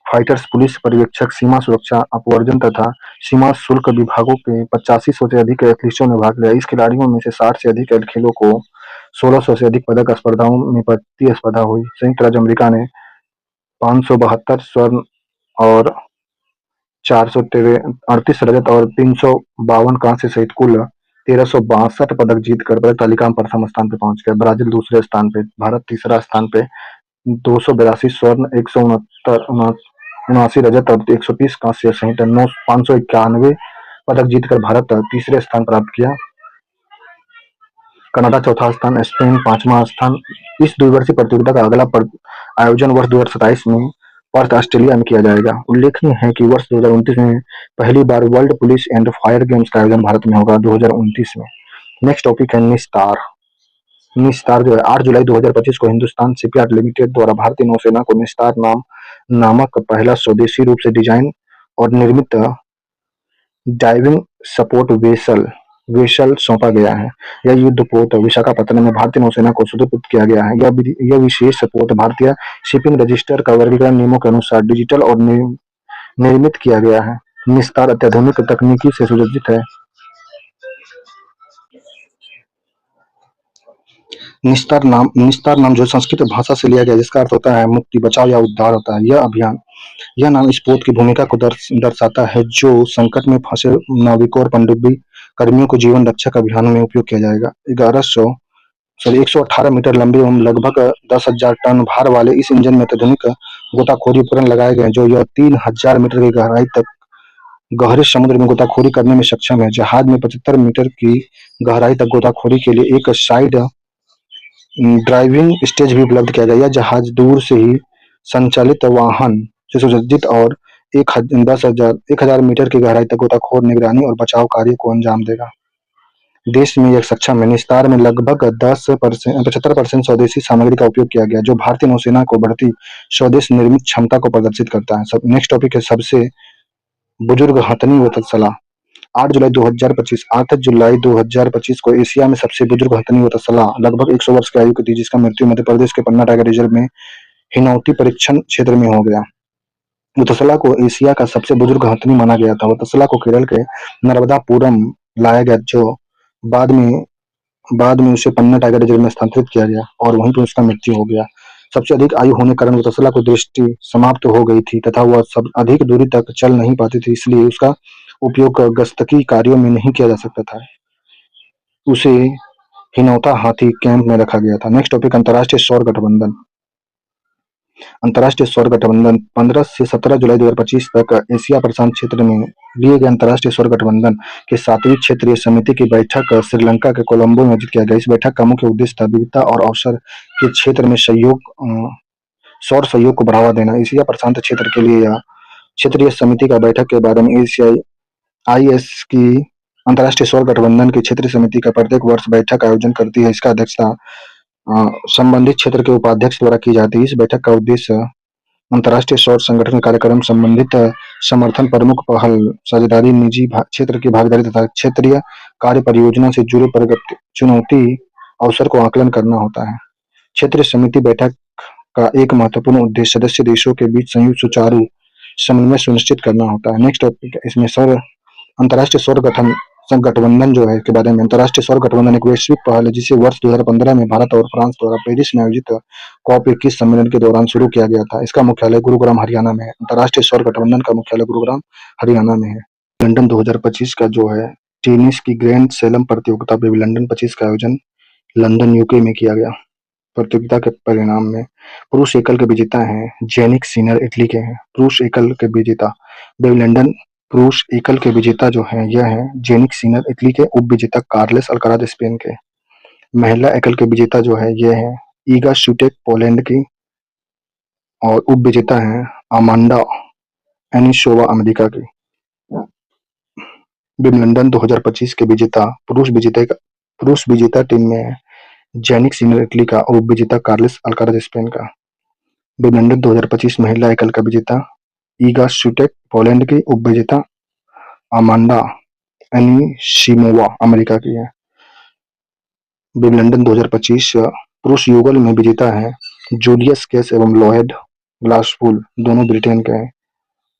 फाइटर्स, पुलिस पर्यवेक्षक, सीमा सुरक्षा, अपवर्जन तथा सीमा शुल्क विभागों के 8500 से अधिक एथलीटों ने भाग लिया। इस खिलाड़ियों में से 60 से अधिक खेलों को 1600 से अधिक पदक स्पर्धाओं में प्रतिस्पर्धा हुई। संयुक्त राज्य अमेरिका ने 572 स्वर्ण और 438 रजत और 352 कांस्य सहित कुल 1362 पदक जीतकर पदक तालिका में प्रथम स्थान पर पहुंच गया। ब्राजील दूसरे स्थान पे, भारत तीसरा स्थान पे 282 स्वर्ण, 179 रजत और 130 कांस्य सहित 591 पदक जीतकर भारत तीसरे स्थान प्राप्त किया। कनाडा चौथा स्थान, स्पेन पांचवा स्थान। इस द्विवर्षीय प्रतियोगिता का अगला आयोजन वर्ष 2027 में पर्थ, ऑस्ट्रेलिया में किया जाएगा। उल्लेखनीय है कि वर्ष 2029 में पहली बार world police and fire games का आयोजन भारत में होगा, 2029 में। नेक्स्ट टॉपिक है निस्तार। निस्तार जो है 8 जुलाई 2025 को हिंदुस्तान शिपयार्ड लिमिटेड द्वारा भारतीय नौसेना को निस्तार नामक पहला स्वदेशी रूप से डिजाइन और निर्मित डाइविंग सपोर्ट वेसल सौंपा गया है। यह युद्धपोत विशाखापत्तनम में भारतीय नौसेना को सुपुर्द किया गया है। यह विशेष पोत भारतीय शिपिंग रजिस्टर का वर्गीकरण नियमों के अनुसार डिजिटल और निर्मित किया गया है। निस्तार अत्याधुनिक तकनीकी से सुसज्जित है। निस्तार नाम जो संस्कृत भाषा से लिया गया, जिसका अर्थ होता है मुक्ति, बचाव या उद्धार होता है। यह नाम इस पोत की भूमिका को दर्शाता है जो संकट में फंसे नाविकों और पनडुब्बी कर्मियों को जीवन रक्षक अभियानों में उपयोग किया जाएगा। 118 मीटर लंबे एवं लगभग 10,000 टन भार वाले इस इंजन में अत्याधुनिक गोताखोरी उपकरण लगाए गए, जो यह 3000 मीटर की गहराई तक गहरे समुद्र में गोताखोरी करने में सक्षम है। जहाज में 75 मीटर की गहराई तक गोताखोरी के लिए एक साइड ड्राइविंग स्टेज भी उपलब्ध किया गया। यह जहाज दूर से ही संचालित वाहन से सुसज्जित और 1000 मीटर की गहराई तक गोताखोर, निगरानी और बचाव कार्य को अंजाम देगा। देश में यह सक्षम है। निस्तार में लगभग 75% स्वदेशी सामग्री का उपयोग किया गया, जो भारतीय नौसेना को बढ़ती स्वदेश निर्मित क्षमता को प्रदर्शित करता है। नेक्स्ट टॉपिक है सबसे बुजुर्ग हथनी व तत्सला। 8 जुलाई 2025 को एशिया में सबसे बुजुर्ग हथनी व तत्सला लगभग 100 वर्ष की आयु की थी, जिसका मृत्यु मध्य प्रदेश के पन्ना टाइगर रिजर्व में हिनौती परीक्षण क्षेत्र में हो गया। वत्सला को एशिया का सबसे बुजुर्ग हथनी माना गया था। वत्सला को केरल के नर्मदापुरम लाया गया, जो बाद में उसे पन्ना टाइगर रिजर्व में स्थानांतरित किया गया और वहीं पर उसका मृत्यु हो गया। सबसे अधिक आयु होने के कारण वत्सला की दृष्टि समाप्त हो गई थी तथा वह अधिक दूरी तक चल नहीं पाती थी, इसलिए उसका उपयोग गश्ती कार्यों में नहीं किया जा सकता था। उसे हिनौता हाथी कैंप में रखा गया था। नेक्स्ट टॉपिक अंतर्राष्ट्रीय सौर गठबंधन। अंतर्राष्ट्रीय सौर गठबंधन 15 से 17 जुलाई 2025 तक एशिया प्रशांत क्षेत्र में लिए गए अंतर्राष्ट्रीय सौर गठबंधन के 7वीं क्षेत्रीय समिति की बैठक श्रीलंका के कोलंबो में आयोजित किया गया। इस बैठक का मुख्य उद्देश्य था विविधता और अवसर के क्षेत्र में सौर सहयोग को बढ़ावा देना। एशिया प्रशांत क्षेत्र के लिए यह क्षेत्रीय समिति का बैठक के बारे में एशियाई आईएस की अंतर्राष्ट्रीय सौर गठबंधन की क्षेत्रीय समिति का प्रत्येक वर्ष बैठक का आयोजन करती है। इसका अध्यक्षता संबंधित क्षेत्र के उपाध्यक्ष द्वारा की जाती है। इस बैठक का उद्देश्य अंतर्राष्ट्रीय सौर संगठन कार्यक्रम संबंधित समर्थन, प्रमुख पहल, साझेदारी, निजी क्षेत्र की भागीदारी तथा क्षेत्रीय कार्य परियोजना से जुड़े प्रगति चुनौती अवसर को आकलन करना होता है। क्षेत्रीय समिति बैठक का एक महत्वपूर्ण उद्देश्य सदस्य देशों के बीच संयुक्त सुचारू समन्वय सुनिश्चित करना होता है। नेक्स्ट टॉपिक है इसमें अंतर्राष्ट्रीय सौर गठबंधन जो है के बारे में। अंतर्राष्ट्रीय सौर गठबंधन एक वैश्विक पहल है जिसे वर्ष 2015 में भारत और फ्रांस द्वारा पेरिस में आयोजित COP21 सम्मेलन के दौरान शुरू किया गया था। इसका मुख्यालय गुरुग्राम हरियाणा में है। अंतर्राष्ट्रीय सौर गठबंधन का मुख्यालय गुरुग्राम हरियाणा में है। लंदन 2025 का जो है टेनिस की ग्रैंड स्लैम प्रतियोगिता विंबलडन 25 का आयोजन लंदन यूके में किया गया। प्रतियोगिता के परिणाम में पुरुष एकल के विजेता हैं जेनिक सिनर इटली के हैं। पुरुष एकल के विजेता विंबलडन पुरुष एकल के विजेता जो हैं यह है जेनिक सिनर इटली के, उप विजेता कार्लेस अल्काराज स्पेन के। महिला एकल के विजेता जो है ये है ईगा स्विटेक पोलैंड की और उप विजेता हैं अमांडा एनिसोवा अमेरिका की। विंबलडन 2025 के विजेता पुरुष विजेता टीम में है जेनिक सिनर इटली का और उप विजेता कार्लेस अल्काराज स्पेन का। विंबलडन 2025 महिला एकल का विजेता ईगा स्विटेक पोलैंड की, उप विजेता अमांडा एनिसिमोवा अमेरिका की है। विंबलडन 2025 पुरुष युगल में विजेता है जूलियस केस एवं लॉयड ग्लासपुल, दोनों ब्रिटेन के हैं।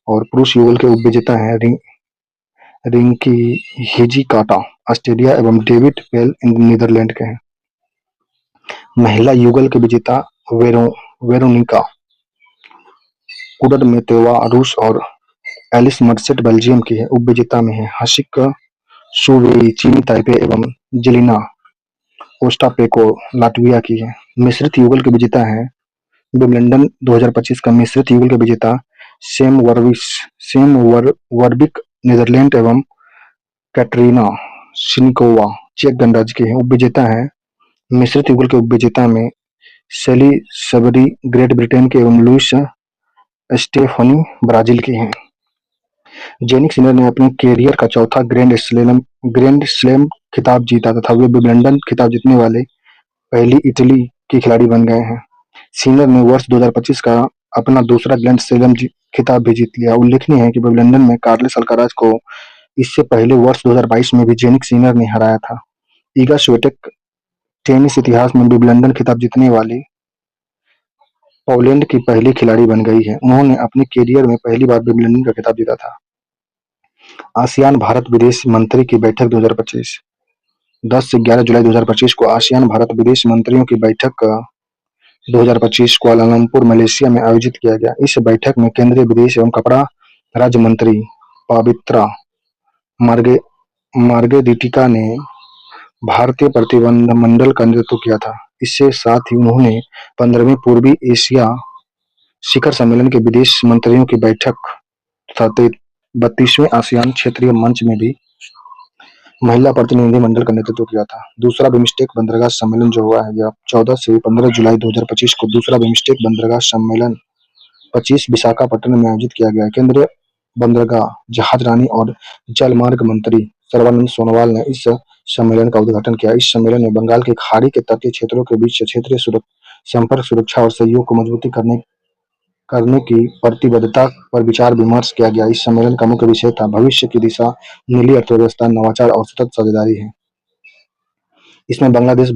और पुरुष युगल के उप विजेता हैं रिंकी हिजीकाटा ऑस्ट्रेलिया एवं डेविड पेल नीदरलैंड के हैं। महिला युगल के विजेता वेरोनिका कुडरमेतोवा रूस और एलिस मर्सेट बेल्जियम की है। उप विजेता में है हसिक सुवेई चीनी ताइपे एवं जेलिना ओस्टापेंको लाटविया की है। मिश्रित युगल के विजेता हैं विंबलडन 2025 का मिश्रित युगल के विजेता सेम वर्बिक नीदरलैंड एवं कैटरीना शिनिकोवा चेक गणराज्य के हैं। उप विजेता हैं मिश्रित युगल के उप विजेता में सेली सबरी ग्रेट ब्रिटेन के एवं लुइस स्टेफनी ब्राजील की हैं। जेनिक सिनर ने अपने कैरियर का चौथा ग्रैंड स्लैम खिताब जीता तथा वे विंबलडन खिताब जीतने वाले पहली इटली के खिलाड़ी बन गए हैं। सिनर ने वर्ष 2025 का अपना दूसरा ग्रैंड स्लैम खिताब भी जीत लिया। उल्लेखनीय है कि विंबलडन में कार्लेस अल्काराज को इससे पहले वर्ष 2022 में भी जेनिक सिनर ने हराया था। ईगा स्विटेक टेनिस इतिहास में विंबलडन खिताब जीतने वाली पोलैंड की पहली खिलाड़ी बन गई है। उन्होंने अपने कैरियर में पहली बार विंबलडन का खिताब जीता था। आसियान भारत विदेश मंत्री की बैठक 2025 10 से 11 जुलाई 2025 को आसियान भारत विदेश मंत्रियों की बैठक 2025 कुआलालंपुर मलेशिया में आयोजित किया गया। इस बैठक में केंद्रीय विदेश एवं कपड़ा राज्य मंत्री पवित्रा मार्गेरिटिका ने भारतीय प्रतिनिधिमंडल का नेतृत्व किया था। इसके साथ ही उन्होंने 15वें पूर्वी एशिया शिखर सम्मेलन के विदेश मंत्रियों की बैठक तथा 32वें आसियान क्षेत्रीय मंच में भी महिला प्रतिनिधिमंडल का नेतृत्व किया था। दूसरा बिम्स्टेक बंदरगाह सम्मेलन जो हुआ है यह 14 से 15 जुलाई 2025 को दूसरा बिम्स्टेक बंदरगाह सम्मेलन 25 विशाखापट्टनम में आयोजित किया गया। केंद्रीय बंदरगाह, जहाजरानी और जलमार्ग मंत्री सर्बानंद सोनोवाल ने इस सम्मेलन का उद्घाटन किया। इस सम्मेलन में बंगाल की खाड़ी के तटीय क्षेत्रों के बीच क्षेत्रीय संपर्क, सुरक्षा और सहयोग को मजबूती करने की प्रतिबद्धता पर विचार विमर्श किया गया। इस सम्मेलन का मुख्य विषय था भविष्य की दिशा, नीली अर्थव्यवस्था, नवाचार और सतत साझेदारी है। इसमें बांग्लादेश,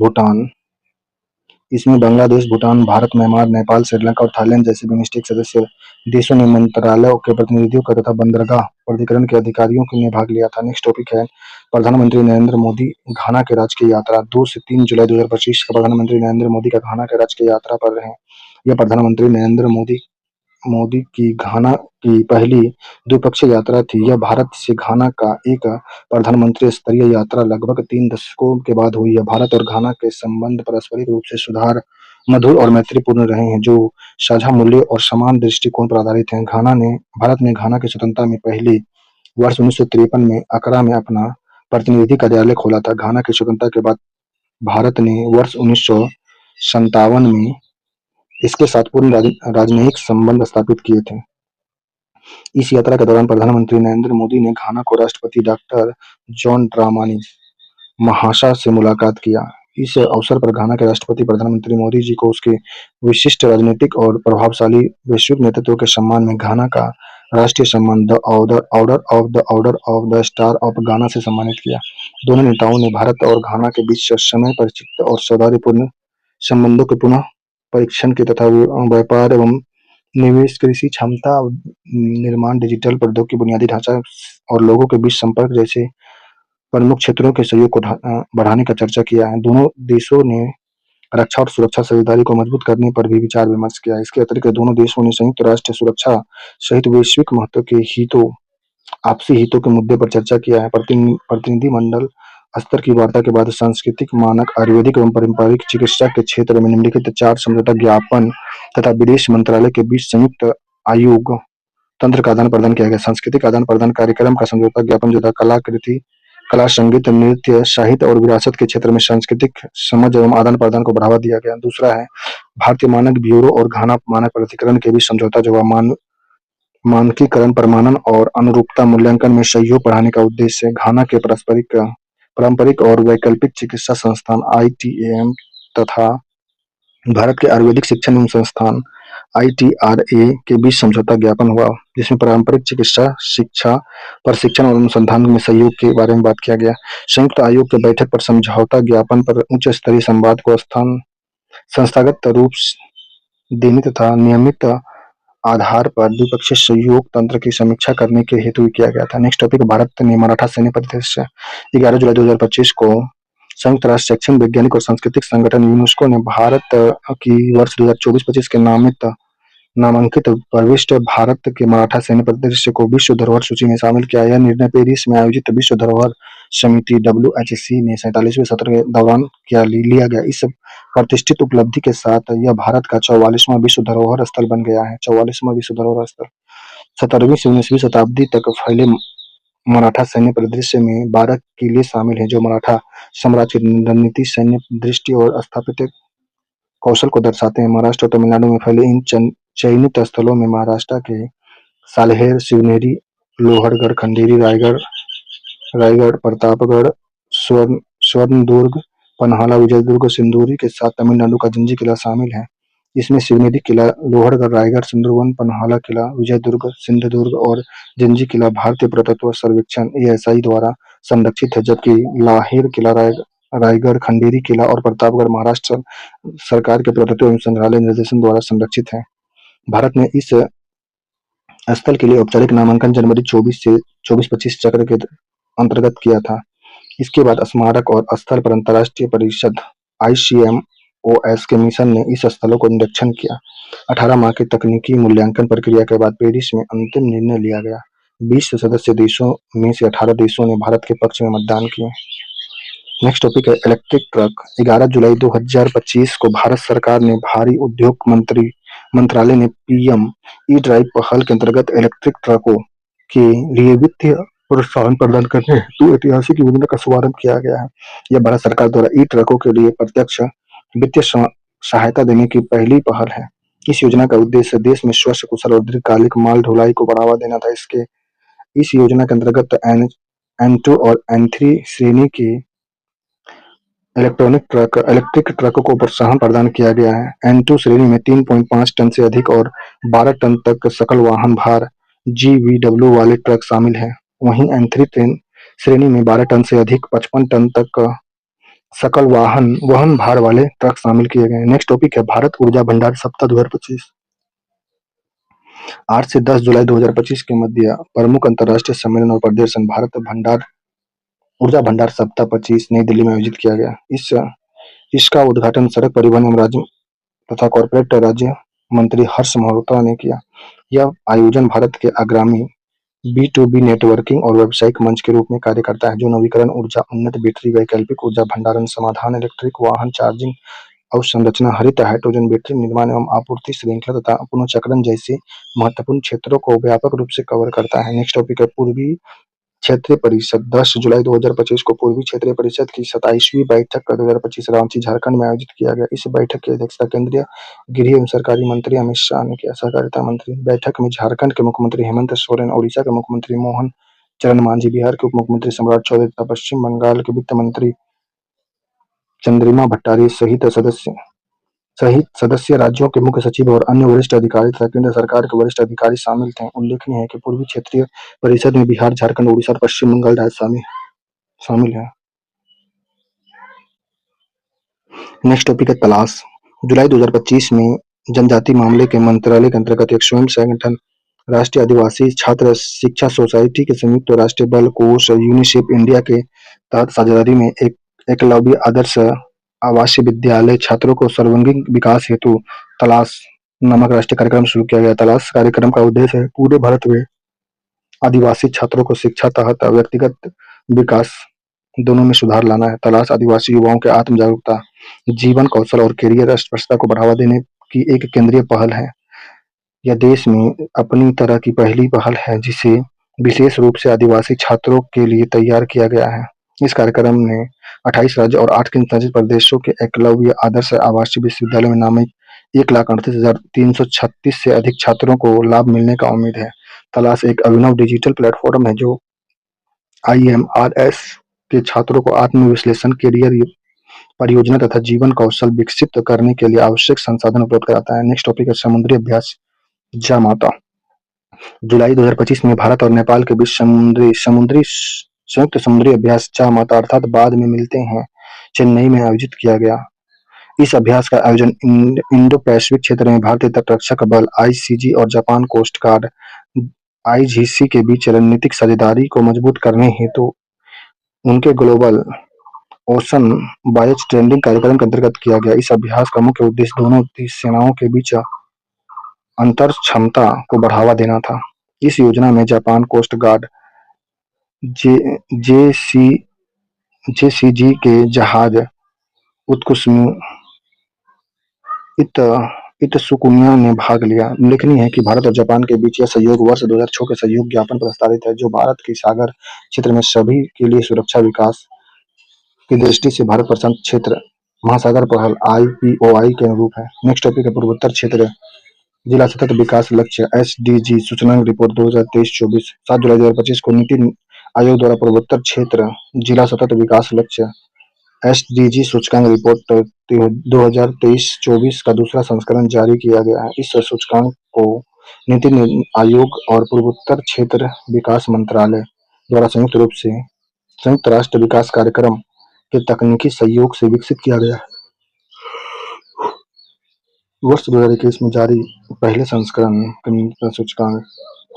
भूटान, भारत, म्यांमार, नेपाल, श्रीलंका और थाईलैंड जैसे बिम्स्टेक सदस्य देशों ने मंत्रालयों के प्रतिनिधियों का तथा बंदरगाह प्राधिकरण के अधिकारियों ने भाग लिया था। नेक्स्ट टॉपिक है प्रधानमंत्री नरेंद्र मोदी घाना के राजकीय यात्रा 2 से 3 जुलाई 2025 का प्रधानमंत्री नरेंद्र मोदी का घाना के राजकीय यात्रा पर रहे। यह प्रधानमंत्री नरेंद्र मोदी की घाना की पहली द्विपक्षीय यात्रा थी। यह भारत से घाना का एक प्रधानमंत्री स्तरीय यात्रा लगभग 3 दशकों के बाद हुई है। भारत और घाना के संबंध पारस्परिक रूप से मधुर और मैत्रीपूर्ण रहे हैं, जो साझा मूल्य और समान दृष्टिकोण पर आधारित हैं। भारत ने घाना की स्वतंत्रता में पहले वर्ष 1953 में अकरा में अपना प्रतिनिधि कार्यालय खोला था। घाना की स्वतंत्रता के बाद भारत ने वर्ष 1957 में इसके साथ पूर्ण राजनयिक संबंध स्थापित किए थे। इस यात्रा के दौरान प्रधानमंत्री नरेंद्र मोदी ने घाना को राष्ट्रपति डॉक्टर जॉन ड्रामानी महाशय से मुलाकात किया। इस अवसर पर घाना के राष्ट्रपति प्रधानमंत्री मोदी जी को उसके विशिष्ट राजनीतिक और प्रभावशाली वैश्विक नेतृत्व के सम्मान में घाना का राष्ट्रीय सम्मान the order of the star of घाना से सम्मानित किया। दोनों नेताओं ने भारत और घाना के बीच समय परिचित और सौहार्दपूर्ण संबंधों के पुनः परीक्षण के तथा व्यापार एवं निवेश, कृषि क्षमता निर्माण, डिजिटल प्रौद्योगिकी, बुनियादी ढांचा और लोगों के बीच संपर्क जैसे प्रमुख क्षेत्रों के सहयोग को बढ़ाने का चर्चा किया है। दोनों देशों ने रक्षा और सुरक्षा साझेदारी को मजबूत करने पर भी विचार विमर्श किया है। इसके अतिरिक्त दोनों देशों ने संयुक्त राष्ट्र सुरक्षा सहित वैश्विक महत्व के आपसी हितों के मुद्दे पर चर्चा किया है। प्रतिनिधिमंडल स्तर की वार्ता के बाद सांस्कृतिक मानक, आयुर्वेदिक एवं पारंपरिक चिकित्सा के क्षेत्र में निम्नलिखित 4 समझौता ज्ञापन तथा विदेश मंत्रालय के बीच संयुक्त आयोग तंत्र का आदान प्रदान किया गया। सांस्कृतिक आदान प्रदान कार्यक्रम का समझौता ज्ञापन जो था कलाकृति, कला, संगीत, नृत्य, साहित्य और विरासत के क्षेत्र में सांस्कृतिक समझ एवं आदान प्रदान को बढ़ावा दिया गया। दूसरा है भारतीय मानक ब्यूरो और घाना मानक प्राधिकरण के बीच समझौता जो मानकीकरण, प्रमाणन और अनुरूपता मूल्यांकन में सहयोग बढ़ाने का उद्देश्य है। घाना के पारंपरिक और वैकल्पिक चिकित्सा संस्थान ITAM तथा भारत के आयुर्वेदिक शिक्षण एवं संस्थान ITRA के बीच समझौता ज्ञापन हुआ, जिसमें पारंपरिक चिकित्सा शिक्षा, प्रशिक्षण और अनुसंधान में सहयोग के बारे में बात किया गया। संयुक्त आयोग की बैठक पर समझौता ज्ञापन पर उच्च स्तरीय संवाद को संस्थागत रूप देने तथा नियमित आधार पर द्विपक्षीय सहयोग तंत्र की समीक्षा करने के हेतु किया गया था। नेक्स्ट टॉपिक, भारत ने मराठा सैन्य परिदृश्य। 11 जुलाई 2025 को संयुक्त राष्ट्र शैक्षिक, वैज्ञानिक और सांस्कृतिक संगठन यूनेस्को ने भारत की वर्ष 2024-25 के नामांकित प्रविष्ट भारत के मराठा सैन्य परिदृश्य को विश्व धरोहर सूची में शामिल किया। यह निर्णय पेरिस में आयोजित विश्व धरोहर समिति WHC ने 47वें सत्र के दौरान लिया गया। इस प्रतिष्ठित उपलब्धि के साथ यह भारत का 44वां विश्व धरोहर स्थल बन गया है। 44वां विश्व धरोहर स्थल 17वीं से 19वीं शताब्दी तक फैले मराठा सैन्य परिदृश्य में 12 किले शामिल हैं, जो मराठा साम्राज्य की रणनीति, सैन्य दृष्टि और स्थापत्य कौशल को दर्शाते हैं। महाराष्ट्र और तमिलनाडु में फैले इन चयनित स्थलों में महाराष्ट्र के सालेहर, शिवनेरी, लोहरगढ़, खंडेरी, रायगढ़, प्रतापगढ़, स्वर्णदुर्ग, पन्हाला, विजयदुर्ग, सिंदूरी के साथ तमिलनाडु का जंजी किला शामिल है। इसमें शिवनेरी किला, लोहरगढ़, रायगढ़, सुंदरवन, पन्हाला किला, विजयदुर्ग, सिंधुदुर्ग और जंजी किला भारतीय पुरातत्व सर्वेक्षण ASI द्वारा संरक्षित है, जबकि लाहेर किला, रायगढ़, खंडेरी किला और प्रतापगढ़ महाराष्ट्र सरकार के पुरातत्व एवं संग्रहालय निर्देशन द्वारा संरक्षित है। भारत ने इस स्थल के लिए औपचारिक नामांकन जनवरी 24 से 24-25 चक्र के अंतर्गत किया था। इसके बाद स्मारक और स्थल पर अंतर्राष्ट्रीय परिषद ICMOS के मिशन ने इस स्थलों को निरीक्षण किया। 18 माह की तकनीकी मूल्यांकन प्रक्रिया के बाद पेरिस में अंतिम निर्णय लिया गया। 20 सदस्य देशों में से 18 देशों ने भारत के पक्ष में मतदान किए। नेक्स्ट टॉपिक है इलेक्ट्रिक ट्रक। 11 जुलाई 2025 को भारत सरकार ने भारी उद्योग मंत्रालय ने PM E-ड्राइव पहल के अंतर्गत इलेक्ट्रिक ट्रकों के लिए वित्तीय प्रोत्साहन प्रदान करने हेतु ऐतिहासिक योजना का शुभारंभ किया गया है। यह भारत सरकार द्वारा ई-ट्रकों के लिए प्रत्यक्ष वित्तीय सहायता देने की पहली पहल है। इस योजना का उद्देश्य देश में स्वच्छ, कुशल और दीर्घकालिक माल ढुलाई को बढ़ावा देना था। इस योजना के अंतर्गत N2 और N3 श्रेणी के इलेक्ट्रिक ट्रकों को प्रोत्साहन प्रदान किया गया है। N2 श्रेणी में 3.5 टन से अधिक और 12 टन तक सकल वाहन भार GVW वाले ट्रक शामिल हैं। वहीं N3 श्रेणी में 12 टन से अधिक 55 टन तक सकल वहन भार वाले ट्रक शामिल किए गए हैं। नेक्स्ट टॉपिक है भारत ऊर्जा भंडार सप्ताह 2025। 8 से 10 जुलाई 2025 के मध्य प्रमुख अंतर्राष्ट्रीय सम्मेलन और प्रदर्शन भारत ऊर्जा भंडार सप्ताह 25 नई दिल्ली में आयोजित किया गया। इसका उद्घाटन सड़क परिवहन एवं राज्य तथा कॉर्पोरेट राज्य मंत्री हर्ष मल्होत्रा ने किया। यह आयोजन भारत के आगामी B2B नेटवर्किंग और व्यावसायिक मंच के रूप में कार्य करता है, जो नवीकरण ऊर्जा, उन्नत बैटरी, वैकल्पिक ऊर्जा भंडारण समाधान, इलेक्ट्रिक वाहन चार्जिंग अवसंरचना, हरित हाइड्रोजन बैटरी निर्माण एवं आपूर्ति श्रृंखला तथा पुनर्चक्रण जैसे महत्वपूर्ण क्षेत्रों को व्यापक रूप से कवर करता है। नेक्स्ट टॉपिक है पूर्वी क्षेत्रीय परिषद 10 जुलाई 2025 को पूर्वी क्षेत्रीय परिषद की 27वीं बैठक का 2025 रांची झारखंड में आयोजित किया गया। इस बैठक की अध्यक्षता केंद्रीय गृह एवं सरकारी मंत्री अमित शाह ने किया। सहकारिता मंत्री बैठक में झारखंड के मुख्यमंत्री हेमंत सोरेन, ओडिशा के मुख्यमंत्री मोहन चरण मांझी, बिहार के उप मुख्यमंत्री सम्राट चौधरी तथा पश्चिम बंगाल के वित्त मंत्री चंद्रिमा भट्टाचार्य सहित सदस्य राज्यों के मुख्य सचिव और अन्य वरिष्ठ अधिकारी तथा केंद्र सरकार के वरिष्ठ अधिकारी शामिल थे। उल्लेखनीय है कि पूर्वी क्षेत्रीय परिषद में बिहार, झारखंड, उड़ीसा और पश्चिम बंगाल राज्य शामिल है। नेक्स्ट टॉपिक है तलाश। जुलाई 2025 में जनजाति मामले के मंत्रालय के अंतर्गत एक स्वयं संगठन राष्ट्रीय आदिवासी छात्र शिक्षा सोसाइटी के संयुक्त राष्ट्रीय बल कोष यूनिसेफ इंडिया के तहत साझेदारी में एक एकलव्य आदर्श आवासीय विद्यालय छात्रों को सर्वांगीण विकास हेतु तलाश नामक राष्ट्रीय कार्यक्रम शुरू किया गया। तलाश कार्यक्रम का उद्देश्य है पूरे भारत में आदिवासी छात्रों को शिक्षा तथा व्यक्तिगत विकास दोनों में सुधार लाना है। तलाश आदिवासी युवाओं के आत्म जागरूकता, जीवन कौशल और कैरियर स्पष्टता को बढ़ावा देने की एक केंद्रीय पहल है। यह देश में अपनी तरह की पहली पहल है जिसे विशेष रूप से आदिवासी छात्रों के लिए तैयार किया गया है। इस कार्यक्रम ने 28 राज्य और 8 केंद्रशासित प्रदेशों के एकलव्य आदर्श आवासीय विश्वविद्यालय में नामित 1,38,336 से अधिक छात्रों को लाभ मिलने का उम्मीद है। तलाश एक अभिनव डिजिटल प्लेटफॉर्म है जो IMRS के छात्रों को आत्म-विश्लेषण, कैरियर परियोजना तथा जीवन कौशल विकसित करने के लिए आवश्यक संसाधन उपलब्ध कराता है। नेक्स्ट टॉपिक है समुद्री अभ्यास जामाता। जुलाई 2025 में भारत और नेपाल के बीच संयुक्त समुद्री अभ्यास जामाता अर्थात बाद में मिलते हैं चेन्नई में आयोजित किया गया। इस अभ्यास का आयोजन इंडो पैसिफिक क्षेत्र में भारतीय तटरक्षक बल ICG और जापान कोस्ट गार्ड IGC के बीच रणनीतिक साझेदारी को मजबूत करने हेतु उनके ग्लोबल ओशन वॉयज ट्रेनिंग कार्यक्रम के अंतर्गत किया गया। इस अभ्यास का मुख्य उद्देश्य दोनों सेनाओं के बीच अंतर क्षमता को बढ़ावा देना था। इस योजना में जापान कोस्ट गार्ड JCG के जहाज इत्सुकुनिया ने भाग लिया। उल्लेखनीय है कि भारत और जापान के बीच यह सहयोग वर्ष 2006 के सहयोग ज्ञापन पर हस्ताक्षरित है जो भारत के सागर क्षेत्र में सभी के लिए सुरक्षा विकास की दृष्टि से भारत प्रशांत क्षेत्र महासागर पहल IPOI के अनुरूप है। नेक्स्ट टॉपिक है पूर्वोत्तर क्षेत्र जिला सतत विकास लक्ष्य SDG सूचकांक रिपोर्ट 2023-24। 7 जुलाई 2025 को नीति आयोग द्वारा पूर्वोत्तर क्षेत्र जिला सतत विकास लक्ष्य SDG सूचकांक रिपोर्ट 2023-24 का दूसरा संस्करण जारी किया गया है। इस सूचकांक को नीति आयोग और पूर्वोत्तर क्षेत्र विकास मंत्रालय द्वारा संयुक्त राष्ट्र विकास कार्यक्रम के तकनीकी सहयोग से विकसित किया गया है। वर्ष 2021 में जारी पहले संस्करण के सूचकांक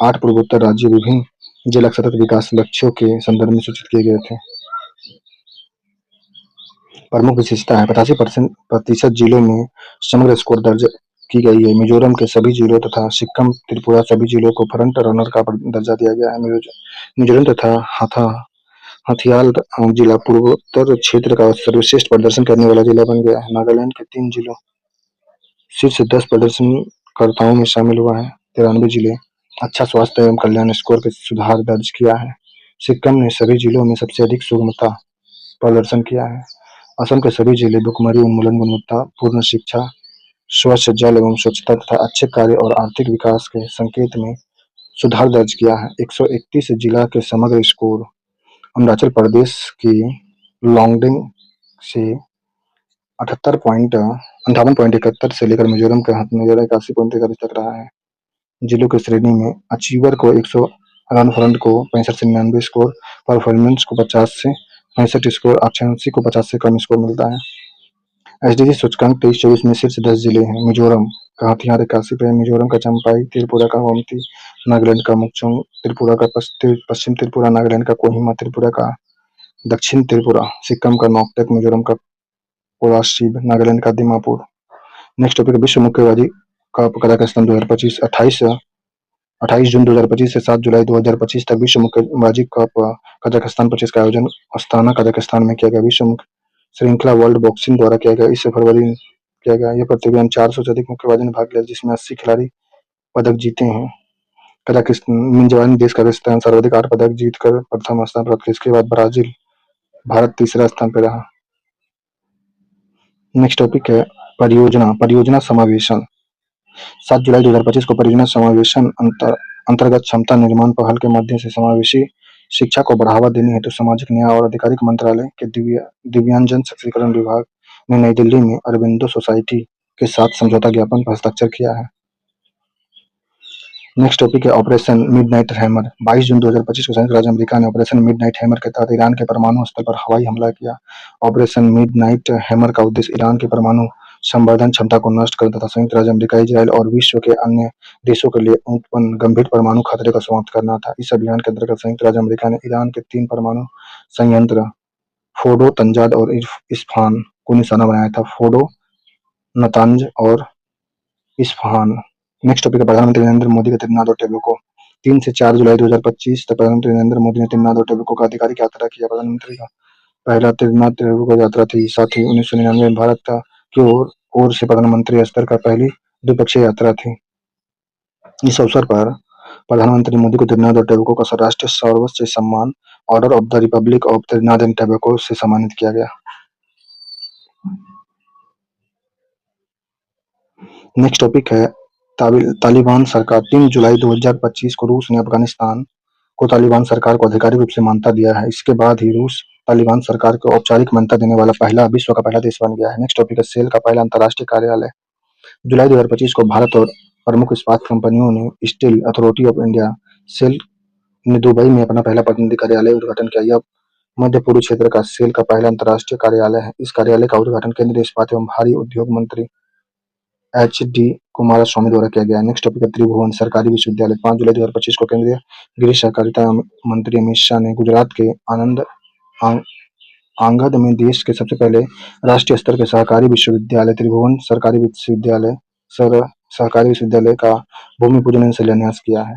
8 पूर्वोत्तर राज्य विभिन्न जिला सतत विकास लक्ष्यों के संदर्भ में सूचित किए गए थे। प्रमुख विशेषता है 85% जिलों में समग्र स्कोर दर्ज की गई है। मिजोरम के सभी जिलों तथा सिक्किम त्रिपुरा सभी जिलों को फ्रंट रनर का दर्जा दिया गया है। मिजोरम तथा हथियाल जिला पूर्वोत्तर क्षेत्र का सर्वश्रेष्ठ प्रदर्शन करने वाला जिला बन गया है। नागालैंड के 3 जिलों शीर्ष 10 प्रदर्शनकर्ताओं में शामिल हुआ है। 93 जिले अच्छा स्वास्थ्य एवं कल्याण स्कोर के सुधार दर्ज किया है। सिक्किम ने सभी जिलों में सबसे अधिक सुगमता प्रदर्शन किया है। असम के सभी जिले भुखमरी उन्मूलन, गुणवत्ता पूर्ण शिक्षा, स्वच्छ जल एवं स्वच्छता तथा अच्छे कार्य और आर्थिक विकास के संकेत में सुधार दर्ज किया है। 131 जिला के समग्र स्कोर अरुणाचल प्रदेश की लोंगडिंग से 58.71 से लेकर मिजोरम के हथनोरा 81.41 तक रहा है। जिलों की श्रेणी में अचीवर को 100, रन फ्रंट को 65 से 99 स्कोर, परफॉर्मेंस को 50 से 65 स्कोर, अक्षांशी को 50 से कम स्कोर मिलता है। SDG सूचकांक 23-24 में शीर्ष 10 जिले हैं। मिजोरम का हथियार 81 पे, मिजोरम का चंपाई, त्रिपुरा का गोमती, नागालैंड का मुक्चोंग, त्रिपुरा का पश्चिम त्रिपुरा, नागालैंड का कोहिमा, त्रिपुरा का दक्षिण त्रिपुरा, सिक्किम का नोकटेक, मिजोरम का कोलासिब, नागालैंड का दिमापुर। नेक्स्ट टॉपिक विश्व मुक्केबाजी कप कजाकिस्तान 2025। 28 जून 2025 से 7 जुलाई 2025 तक विश्व मुक्केबाजी कप कजाकिस्तान 25 का आयोजन अस्ताना कजाकिस्तान में किया गया। विश्व श्रृंखला वर्ल्ड बॉक्सिंग द्वारा किया गया। इस फरवरी किया गया। यह प्रतियोगिता 400 से अधिक मुक्केबाजों ने भाग लिया जिसमें 80 खिलाड़ी पदक जीते हैं। कजाकिस्तान मेजबान देश कजाकिस्तान सर्वाधिक 8 पदक जीतकर प्रथम स्थान प्राप्त किया। इसके बाद ब्राजील, भारत तीसरा स्थान पर रहा। नेक्स्ट टॉपिक है परियोजना समावेशन। 7 जुलाई 2025 को परियोजना समावेशन अंतर्गत क्षमता निर्माण पहल के माध्यम से समावेशी शिक्षा को बढ़ावा देने हेतु सामाजिक न्याय और अधिकारिता मंत्रालय के दिव्यांगजन सशक्तिकरण विभाग ने नई दिल्ली में अरबिंदो सोसाइटी के साथ समझौता ज्ञापन पर हस्ताक्षर किया है। नेक्स्ट टॉपिक है ऑपरेशन मिडनाइट हैमर। 22 जून 2025 को संयुक्त राज्य अमेरिका ने ऑपरेशन मिडनाइट हैमर के तहत ईरान के परमाणु स्थल पर हवाई हमला किया। ऑपरेशन मिडनाइट हैमर का उद्देश्य ईरान की परमाणु संवर्धन क्षमता को नष्ट करना तथा संयुक्त राज्य अमेरिका, इजरायल और विश्व के अन्य देशों के लिए उत्पन्न गंभीर परमाणु खतरे को समाप्त करना था। इस अभियान के अंतर्गत संयुक्त राज्य अमेरिका ने ईरान के 3 परमाणु संयंत्र फोर्डो, तंजाद और इस्फहान को निशाना बनाया था। फोर्डो, नतांज और इस्फहान। नेक्स्ट टॉपिक है प्रधानमंत्री नरेंद्र मोदी का तमिलनाडु और टोबैको। 3 से 4 जुलाई 2025 तक प्रधानमंत्री नरेंद्र मोदी ने तमिलनाडु और टोबैको का आधिकारिक यात्रा किया। प्रधानमंत्री का पहला तमिलनाडु टोबैको यात्रा थी। साथ ही 1999 में भारत की ओर से प्रधानमंत्री स्तर का पहली द्विपक्षीय यात्रा थी। इस अवसर पर प्रधानमंत्री मोदी को तमिलनाडु और टोबैको का राष्ट्रीय सर्वोच्च सम्मान order of the Republic of Tamil Nadu and tobacco से सम्मानित किया गया। नेक्स्ट टॉपिक है तालिबान सरकार। 3 जुलाई 2025 को रूस ने अफगानिस्तान को तालिबान सरकार को आधिकारिक रूप से मान्यता दिया है। इसके बाद ही रूस तालिबान सरकार को औपचारिक मान्यता देने वाला विश्व का पहला देश बन गया है। नेक्स्ट टॉपिक है सेल का पहला अंतर्राष्ट्रीय कार्यालय। जुलाई 2025 को भारत और प्रमुख इस्पात कंपनियों ने steel authority of India SAIL ने दुबई में अपना पहला प्रतिनिधि कार्यालय उद्घाटन किया। यह मध्य पूर्व क्षेत्र का सेल का पहला अंतर्राष्ट्रीय कार्यालय है। इस कार्यालय का उद्घाटन केंद्रीय इस्पात एवं भारी उद्योग मंत्री HD कुमारस्वामी द्वारा किया गया। नेक्स्ट टॉपिक है त्रिभुवन सरकारी विश्वविद्यालय। 5 जुलाई 2025 को केंद्रीय गृह सहकारिता मंत्री अमित शाह ने गुजरात के आंगद में देश के सबसे पहले राष्ट्रीय स्तर के सहकारी विश्वविद्यालय त्रिभुवन सहकारी विश्वविद्यालय का भूमि पूजन एवं शिलान्यास किया है।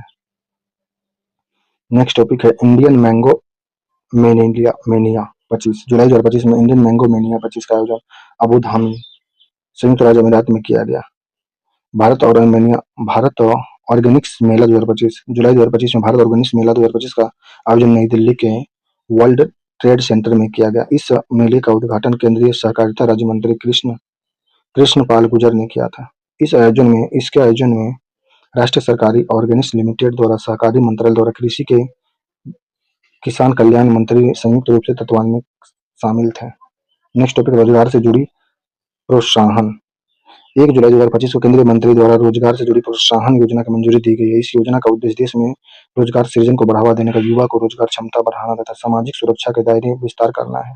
नेक्स्ट टॉपिक है इंडियन मैंगो मेनिया 25। जुलाई 2025 में इंडियन मैंगो मेनिया 25 का आयोजन अबू धाबी, संयुक्त राज्य अमीरात में किया गया। भारत ऑर्गेनिक्स मेला 2025। जुलाई 2025 में भारत ऑर्गेनिक्स मेला 2025 का आयोजन नई दिल्ली के वर्ल्ड ट्रेड सेंटर में किया गया। इस मेले का उद्घाटन केंद्रीय सहकारिता राज्य मंत्री कृष्ण पाल गुर्जर ने किया था। इसके आयोजन में राष्ट्रीय सहकारी ऑर्गेनिक्स लिमिटेड द्वारा सहकारी मंत्रालय द्वारा कृषि के किसान कल्याण मंत्री संयुक्त रूप से तत्वान्वित शामिल थे। नेक्स्ट टॉपिक रोजगार से जुड़ी प्रोत्साहन। 1 जुलाई 2025 को केंद्रीय मंत्री द्वारा रोजगार से जुड़ी प्रोत्साहन योजना की मंजूरी दी गई है। इस योजना का उद्देश्य देश में रोजगार सृजन को बढ़ावा देने का, युवा को रोजगार क्षमता बढ़ाना तथा सामाजिक सुरक्षा के दायरे विस्तार करना है।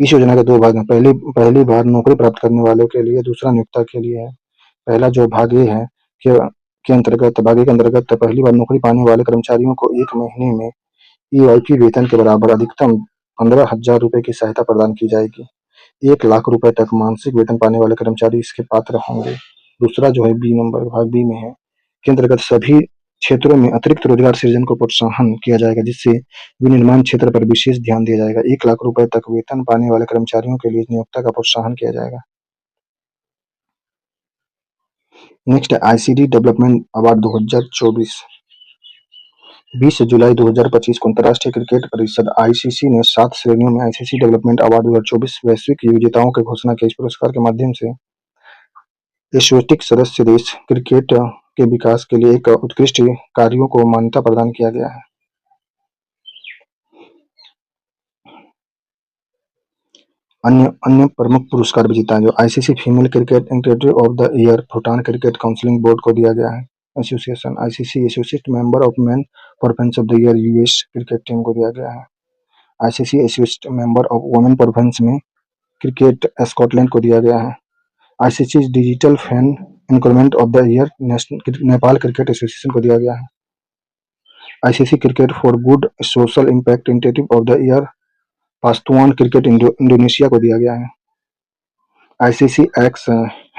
इस योजना के 2 भाग हैं। पहली बार नौकरी प्राप्त करने वालों के लिए, दूसरा नियोक्ता के लिए है। पहला जो भाग ये है के अंतर्गत पहली बार नौकरी पाने वाले कर्मचारियों को 1 महीने में EYP वेतन के बराबर अधिकतम 15,000 रुपए की सहायता प्रदान की जाएगी। 1 लाख रुपए तक मासिक वेतन पाने वाले कर्मचारी इसके पात्र होंगे। दूसरा जो है भाग बी में है, के अंतर्गत सभी क्षेत्रों में अतिरिक्त रोजगार सृजन को प्रोत्साहन किया जाएगा, जिससे विनिर्माण क्षेत्र पर विशेष ध्यान दिया जाएगा। 1 लाख रुपए तक वेतन पाने वाले कर्मचारियों के लिए नियोक्ता का प्रोत्साहन किया जाएगा। नेक्स्ट है ICT डेवलपमेंट अवार्ड 2024। 20 जुलाई 2025 को अंतर्राष्ट्रीय क्रिकेट परिषद ICC ने 7 श्रेणियों में ICC डेवलपमेंट अवार्ड 2024 वैश्विक विजेताओं की घोषणा की। इस पुरस्कार के माध्यम से एशियाटिक सदस्य देश क्रिकेट के विकास के लिए एक उत्कृष्ट कार्यों को मान्यता प्रदान किया गया है। अन्य प्रमुख पुरस्कार विजेता जो ICC female cricket executive of the year Bhutan cricket counselling board को दिया गया है। Association ICC associate member of man performance of the year US cricket team को दिया गया है। ICC associate member of women performance में क्रिकेट स्कॉटलैंड को दिया गया है। ICC digital fan increment of the year Nepal cricket association को दिया गया है। ICC cricket for good social impact initiative of the year पास्तुआन क्रिकेट इंडोनेशिया को दिया गया है। ICC एक्स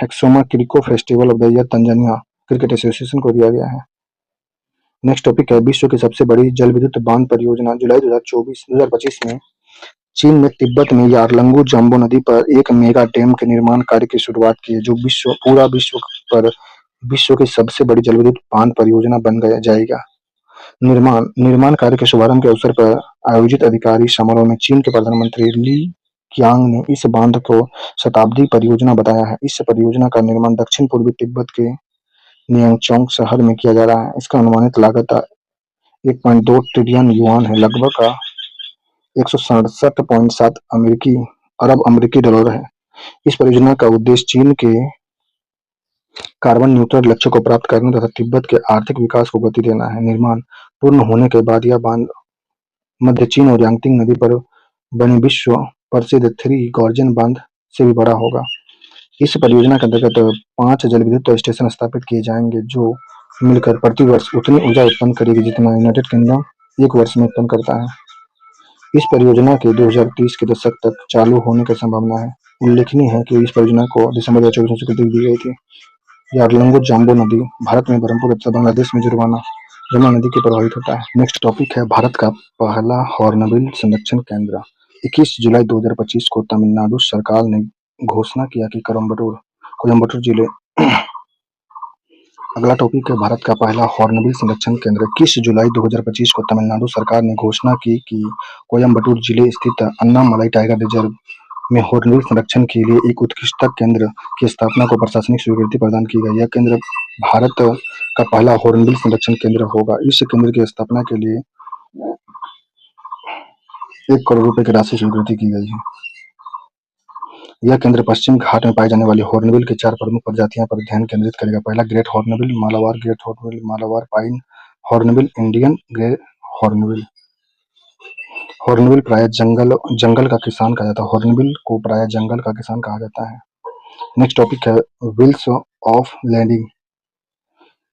हेक्सोमा क्रिको festival of the year Tanzania cricket association को दिया गया है। नेक्स्ट टॉपिक है विश्व की सबसे बड़ी जल विद्युत बांध परियोजना। जुलाई 2025 में चीन ने तिब्बत में यारलंगू जाम्बो नदी पर एक मेगा डैम के निर्माण कार्य की शुरुआत की है, जो पूरा विश्व पर विश्व की सबसे बड़ी जलविद्युत बांध परियोजना बन गया जाएगा। निर्माण निर्माण कार्य के शुभारंभ के अवसर पर आयोजित अधिकारी समारोह में चीन के प्रधानमंत्री ली qiang ने इस बांध को शताब्दी परियोजना बताया है। इस परियोजना का निर्माण दक्षिण पूर्वी तिब्बत के नियांगचौंग शहर में किया जा रहा है। इसका अनुमानित लागत 1.2 ट्रिलियन युआन है, लगभग 167.7 अरब अमेरिकी डॉलर है। इस परियोजना का उद्देश्य चीन के कार्बन न्यूट्रल लक्ष्य को प्राप्त करना तथा तिब्बत के आर्थिक विकास को गति देना है। निर्माण पूर्ण होने के बाद यह बांध मध्य चीन और यांगत्से नदी पर बने विश्व प्रसिद्ध थ्री गॉर्जन बांध से भी बड़ा होगा। इस परियोजना के अंतर्गत 5 जलविद्युत स्टेशन स्थापित किए जाएंगे, जो मिलकर प्रति वर्ष उतनी ऊर्जा उत्पन्न करेगी जितना यूनाइटेड किंगडम एक वर्ष में उत्पन्न करता है। इस परियोजना के 2030 के दशक तक चालू होने की संभावना है। उल्लेखनीय है कि इस परियोजना को दिसंबर 2024 में स्वीकृति दी गई थी। यारलंगो जाम्बो नदी भारत में बरहमपुर तथा बांग्लादेश में जमुना नदी के प्रभावित होता है। नेक्स्ट टॉपिक है भारत का पहला हॉर्नबिल संरक्षण केंद्र। 21 जुलाई 2025 को तमिलनाडु सरकार ने घोषणा किया कि कोयम्बटूर जिले अगला टॉपिक है भारत का पहला हॉर्नबिल संरक्षण केंद्र। 21 जुलाई 2025 को तमिलनाडु सरकार ने घोषणा की कि कोयम्बटूर जिले स्थित अन्नामलाई टाइगर रिजर्व में हॉर्नबिल संरक्षण के लिए एक उत्कृष्टता केंद्र की स्थापना को प्रशासनिक स्वीकृति प्रदान की गई। यह केंद्र भारत का पहला हॉर्नबिल संरक्षण केंद्र होगा। इस केंद्र की स्थापना के लिए 1 करोड़ रुपए की राशि स्वीकृति की गई है। यह केंद्र पश्चिम घाट में पाए जाने वाली हॉर्नबिल की 4 प्रमुख प्रजातियों पर ध्यान केंद्रित करेगा। पहला great hornbill, Malabar great hornbill, Malabar pine hornbill, Indian grey hornbill. Hornbill प्रायः जंगल का किसान कहा जाता है। हॉर्नबिल को प्रायः जंगल का किसान कहा जाता है। नेक्स्ट टॉपिक है व्हील्स ऑफ लैंडिंग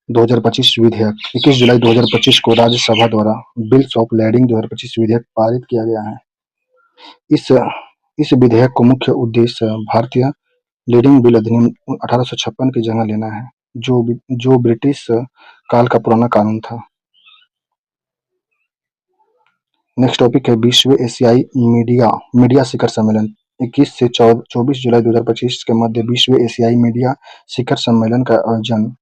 2025 विधेयक। 21 जुलाई 2025 को राज्यसभा द्वारा व्हील्स ऑफ लैंडिंग 2025 विधेयक पारित किया गया है। इस विधेयक को मुख्य उद्देश्य भारतीय लैंडिंग बिल अधिनियम 1856 की जगह लेना है, जो ब्रिटिश काल का पुराना कानून था। नेक्स्ट टॉपिक है विश्व एशियाई मीडिया शिखर सम्मेलन। 21 से 24 जुलाई 2025 के मध्य विश्व एशियाई मीडिया शिखर सम्मेलन का आयोजन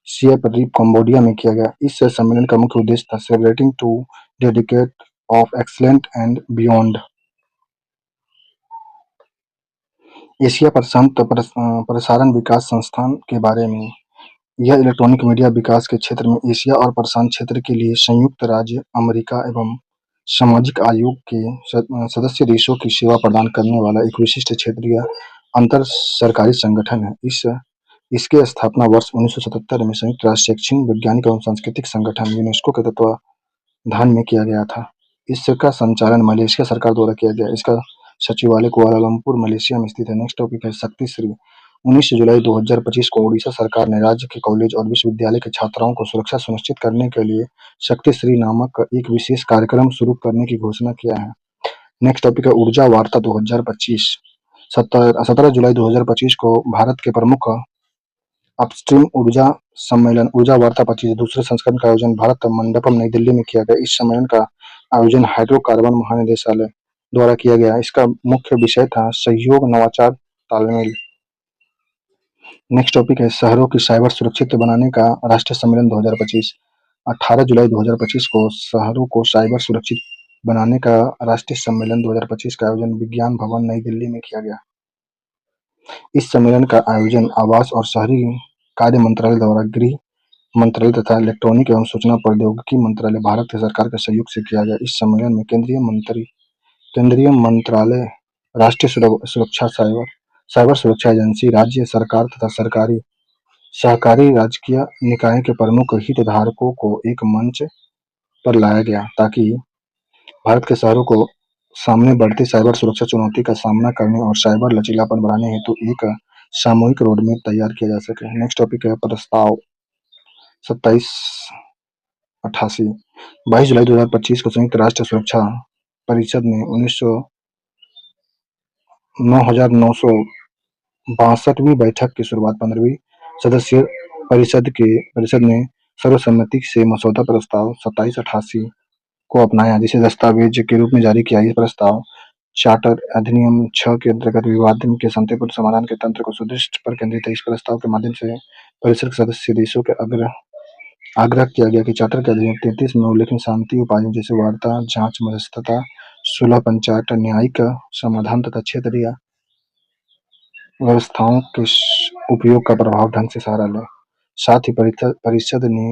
सिएम रिप, कंबोडिया में किया गया। इस सम्मेलन का मुख्य उद्देश्य था celebrating to dedicate of excellent and beyond. Asia प्रशांत प्रसारण विकास संस्थान के बारे में। यह इलेक्ट्रॉनिक मीडिया विकास के क्षेत्र में एशिया और प्रशांत क्षेत्र के लिए संयुक्त राज्य अमेरिका एवं सामाजिक आयोग के सदस्य देशों की सेवा प्रदान करने वाला एक विशिष्ट क्षेत्रीय अंतर सरकारी संगठन है। इसके स्थापना वर्ष 1977 में संयुक्त राष्ट्र शैक्षणिक, वैज्ञानिक एवं सांस्कृतिक संगठन यूनेस्को के तत्वाधान में किया गया था। इसका संचालन मलेशिया सरकार द्वारा किया गया। इसका सचिवालय कुआलालंपुर, मलेशिया में स्थित है। नेक्स्ट टॉपिक है शक्ति श्री। 19 जुलाई 2025 को ओडिशा सरकार ने राज्य के कॉलेज और विश्वविद्यालय के छात्राओं को सुरक्षा सुनिश्चित करने के लिए शक्ति श्री नामक एक विशेष कार्यक्रम शुरू करने की घोषणा किया है। नेक्स्ट टॉपिक है ऊर्जा वार्ता 2025। 17 जुलाई 2025 को भारत के प्रमुख अपस्ट्रीम ऊर्जा सम्मेलन ऊर्जा वार्ता 25 दूसरे संस्करण का आयोजन भारत मंडपम, नई दिल्ली में किया गया। इस सम्मेलन का आयोजन हाइड्रोकार्बन महानिदेशालय द्वारा किया गया। इसका मुख्य विषय था सहयोग, नवाचार, तालमेल। नेक्स्ट टॉपिक है शहरों की साइबर सुरक्षित बनाने का राष्ट्रीय सम्मेलन 2025। 18 जुलाई 2025 को शहरों को साइबर सुरक्षित बनाने का राष्ट्रीय सम्मेलन 2025 का आयोजन विज्ञान भवन, नई दिल्ली में किया गया। इस सम्मेलन का आयोजन आवास और शहरी कार्य मंत्रालय द्वारा गृह मंत्रालय तथा इलेक्ट्रॉनिक एवं सूचना प्रौद्योगिकी मंत्रालय, भारत सरकार के सहयोग से किया गया। इस सम्मेलन में केंद्रीय मंत्रालय, राष्ट्रीय सुरक्षा साइबर सुरक्षा एजेंसी, राज्य सरकार तथा सहकारी राजकीय निकाय के प्रमुख हितधारकों को एक मंच पर लाया गया ताकि भारत के शहरों को सामने बढ़ती साइबर सुरक्षा चुनौती का सामना करने और साइबर लचीलापन बढ़ाने हेतु एक सामूहिक रोडमैप तैयार किया जा सके। नेक्स्ट टॉपिक है प्रस्ताव 2788। 22 जुलाई 2025 को संयुक्त राष्ट्र सुरक्षा परिषद ने 9,962वीं बैठक की शुरुआत 15वीं सदस्य परिषद ने सर्वसम्मति से मसौदा प्रस्ताव 2788 को अपनाया, जिसे दस्तावेज के रूप में जारी किया। यह प्रस्ताव चार्टर अधिनियम 6 के अंतर्गत विवादन के शांतिपूर्ण समाधान के तंत्र को सुदृढ़ पर केंद्रित है। इस प्रस्ताव के माध्यम से परिषद के सदस्य देशों के आग्रह किया गया कि चार्टर के अधिनियम 33 में उल्लिखित शांति उपायों जैसे वार्ता, जांच, मध्यस्थता, सुलह, पंचायत, न्यायिक समाधान तथा क्षेत्रीय व्यवस्थाओं के उपयोग का प्रभाव ढंग से सहारा लें। साथ ही परिषद ने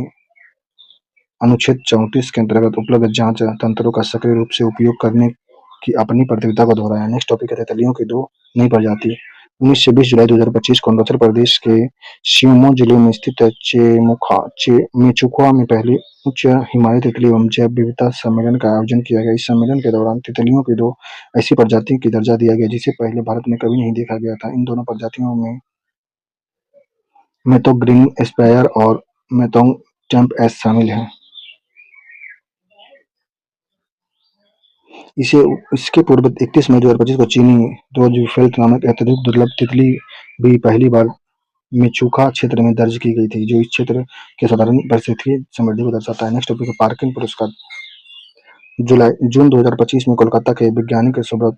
अनुच्छेद 34 के अंतर्गत उपलब्ध जांच तंत्रों का सक्रिय रूप से उपयोग करने की अपनी प्रतिबद्धता को दोहराया। नेक्स्ट टॉपिक है तितलियों की 2 नई प्रजाति। 19 से 20 जुलाई 2025 को अरुणाचल प्रदेश के शिवमो जिले में स्थित मेचुका में पहली उच्च हिमालयी तितली एवं जैव विविधता सम्मेलन का आयोजन किया गया। इस सम्मेलन के दौरान तितलियों की 2 ऐसी प्रजातियों की दर्जा दिया गया जिसे पहले भारत में कभी नहीं देखा गया था। इन दोनों प्रजातियों में मेतोंग ग्रीन स्पायर और मेतोंग टेम्प एस शामिल हैं। इसके पूर्व 31 मई 2025 को चीनी रोजफेल्ट नामक अत्यधिक दुर्लभ तितली भी पहली बार मेचुका क्षेत्र में दर्ज की गई थी, जो इस क्षेत्र के साधारण पारिस्थितिकी समृद्धि को दर्शाता है। नेक्स्ट टॉपिक है पार्किन पुरस्कार। जून 2025 में कोलकाता के वैज्ञानिक Subrata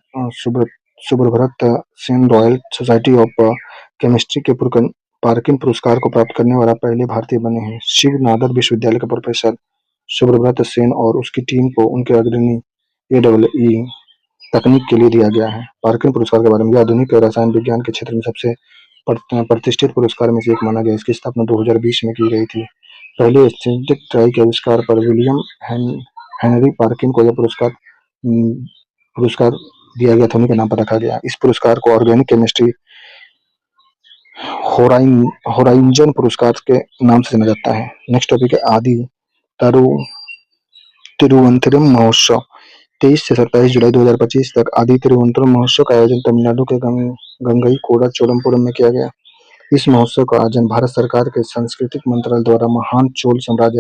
Sen royal society of chemistry के पार्किन पुरस्कार को प्राप्त करने वाला पहले भारतीय बने हैं। शिव नादर विश्वविद्यालय के प्रोफेसर सुब्रत सेन और उसकी टीम को उनके अग्रणी AEE तकनीक के लिए दिया गया है। पार्किन पुरस्कार के बारे में, यह आधुनिक रसायन विज्ञान के क्षेत्र में सबसे प्रतिष्ठित पुरस्कार में से एक माना गया। इसकी स्थापना 2020 में की गई थी। पहले सिंथेटिक ट्राई के आविष्कार पर विलियम हेनरी पार्किन को यह पुरस्कार दिया गया था, उन्हीं के नाम पर रखा गया। इस पुरस्कार को ऑर्गेनिक केमिस्ट्री होराइजन पुरस्कार के नाम से जाना जाता है। नेक्स्ट टॉपिक है आदि तिरुवनंतपुरम महोत्सव। 23 से 27 जुलाई 2025 तक आदि तिरुवनंतपुरम महोत्सव का आयोजन तमिलनाडु के गंगईकोंडा चोलमपुरम में किया गया। इस महोत्सव का आयोजन भारत सरकार के सांस्कृतिक मंत्रालय द्वारा महान चोल सम्राट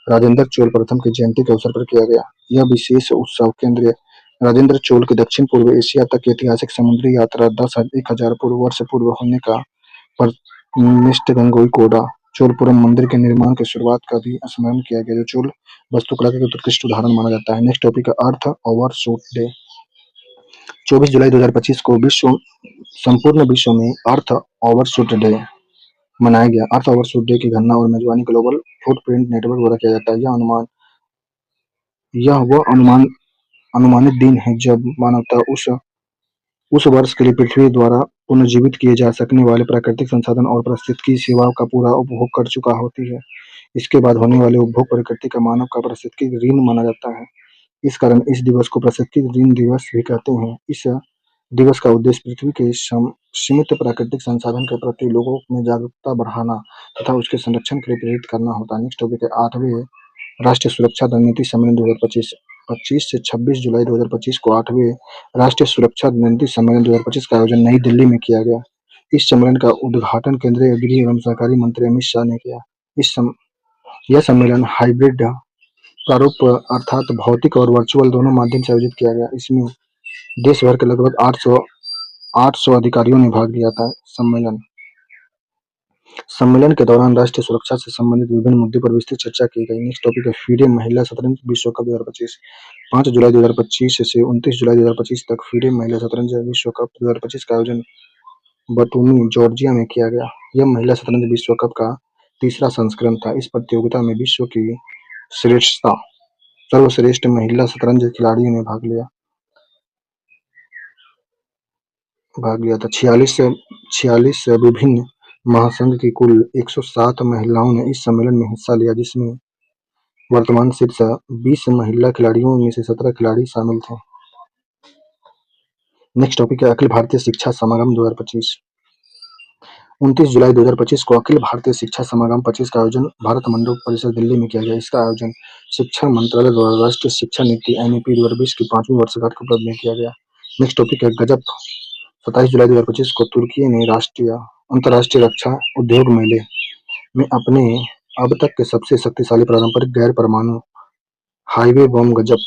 राजेंद्र चोल प्रथम की जयंती के अवसर पर किया गया। यह विशेष उत्सव केंद्रीय राजेंद्र चोल की दक्षिण पूर्व एशिया तक की ऐतिहासिक समुद्री यात्रा 10,000 वर्ष पूर्व होने का निष्ठ गंगईकोंडा चोलपुरम मंदिर के निर्माण की शुरुआत का भी स्मरण किया गया, जो चोल वास्तुकला का उत्कृष्ट उदाहरण माना जाता है। नेक्स्ट टॉपिक है अर्थ ओवरशूट डे। 24 जुलाई 2025 को संपूर्ण विश्व में अर्थ ओवरशूट डे मनाया गया। अर्थ ओवरशूट डे की गणना और मेजबानी ग्लोबल फुटप्रिंट नेटवर्क द्वारा किया जाता है। यह वह अनुमानित दिन है जब मानवता उस वर्ष के लिए पृथ्वी द्वारा पुनर्जीवित किए जा सकने वाले प्राकृतिक संसाधन और पारिस्थितिकी सेवाओं का पूरा उपभोग कर चुका होती है। इसके बाद होने वाले उपभोग प्रकृति का मानव का पारिस्थितिकी ऋण माना जाता है। इस कारण इस दिवस को पारिस्थितिकी ऋण दिवस भी कहते हैं। इस दिवस का उद्देश्य पृथ्वी के सीमित प्राकृतिक संसाधन के प्रति लोगों में जागरूकता बढ़ाना तथा उसके संरक्षण के लिए प्रेरित करना होता है। नेक्स्ट टॉपिक है 8वें राष्ट्रीय सुरक्षा रणनीति सम्मेलन 2025। 25 से 26 जुलाई 2025 को 8वें राष्ट्रीय सुरक्षा रणनीति सम्मेलन 2025 का आयोजन नई दिल्ली में किया गया। इस सम्मेलन का उद्घाटन केंद्रीय गृह एवं सहकारिता मंत्री अमित शाह ने किया। यह सम्मेलन हाइब्रिड प्रारूप अर्थात भौतिक और वर्चुअल दोनों माध्यम से आयोजित किया गया। इसमें देश भर के लगभग 800 अधिकारियों ने भाग लिया था। सम्मेलन के दौरान राष्ट्रीय सुरक्षा से संबंधित विभिन्न मुद्दों पर विस्तृत चर्चा की गई। नेक्स्ट टॉपिक है फीडे महिला शतरंज विश्व कप 2025। 5 जुलाई 2025 से 29 जुलाई 2025 तक फीडे महिला शतरंज विश्व कप 2025 का आयोजन बटूमी, जॉर्जिया में किया गया। यह महिला शतरंज विश्व कप का तीसरा संस्करण था। इस प्रतियोगिता में विश्व की सर्वश्रेष्ठ महिला शतरंज खिलाड़ियों ने भाग लिया था। 46 विभिन्न महासंघ की कुल 107 महिलाओं ने इस सम्मेलन में हिस्सा लिया, जिसमें वर्तमान शीर्ष 20 महिला खिलाड़ियों में से 17 खिलाड़ी शामिल थे। नेक्स्ट टॉपिक है अखिल भारतीय शिक्षा समागम 2025। 29 जुलाई 2025 को अखिल भारतीय शिक्षा समागम 25 का आयोजन भारत मंडप परिसर दिल्ली में किया गया। इसका आयोजन शिक्षा मंत्रालय द्वारा राष्ट्रीय शिक्षा नीति NEP 2020 की 5वीं वर्षगांठ के उपलक्ष्य में किया गया। नेक्स्ट टॉपिक है गजप। 27 जुलाई 2025 को तुर्की ने अंतर्राष्ट्रीय रक्षा उद्योग मेले में अपने अब तक के सबसे शक्तिशाली पारंपरिक गैर परमाणु हाईवे बम गजप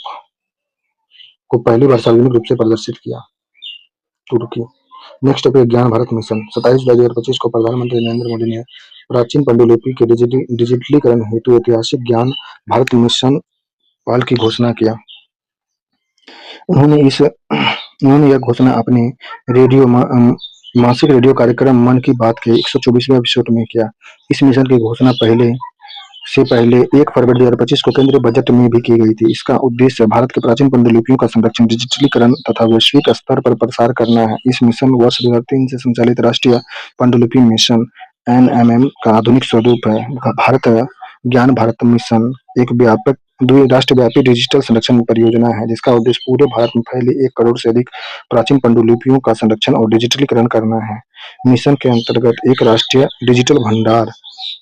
को पहली बार सार्वजनिक रूप से प्रदर्शित किया। तुर्की। नेक्स्ट टॉपिक ज्ञान भारत मिशन। 27 जुलाई 2025 को प्रधानमंत्री नरेंद्र मोदी ने प्राचीन पांडुलिपि के डिजिटलीकरण हेतु ऐतिहासिक ज्ञान भारत मिशन पाल की घोषणा किया। उन्होंने इस उन्होंने यह घोषणा अपने मासिक रेडियो कार्यक्रम मन की बात के 124वें एपिसोड में किया। इस मिशन की घोषणा पहले 1 फरवरी 2025 को केंद्रीय बजट में भी की गई थी। इसका उद्देश्य भारत की प्राचीन पांडुलिपियों का संरक्षण, डिजिटलीकरण तथा वैश्विक स्तर पर प्रसार करना है। इस मिशन वर्ष 2003 से संचालित राष्ट्रीय पांडुलिपि मिशन (एनएमएम) का आधुनिक स्वरूप है। भारत ज्ञान भारत मिशन एक राष्ट्रव्यापी डिजिटल संरक्षण परियोजना है, जिसका उद्देश्य पूरे भारत में फैले 1 करोड़ से अधिक प्राचीन पांडुलिपियों का संरक्षण और डिजिटलीकरण करना है। मिशन के अंतर्गत एक राष्ट्रीय डिजिटल भंडार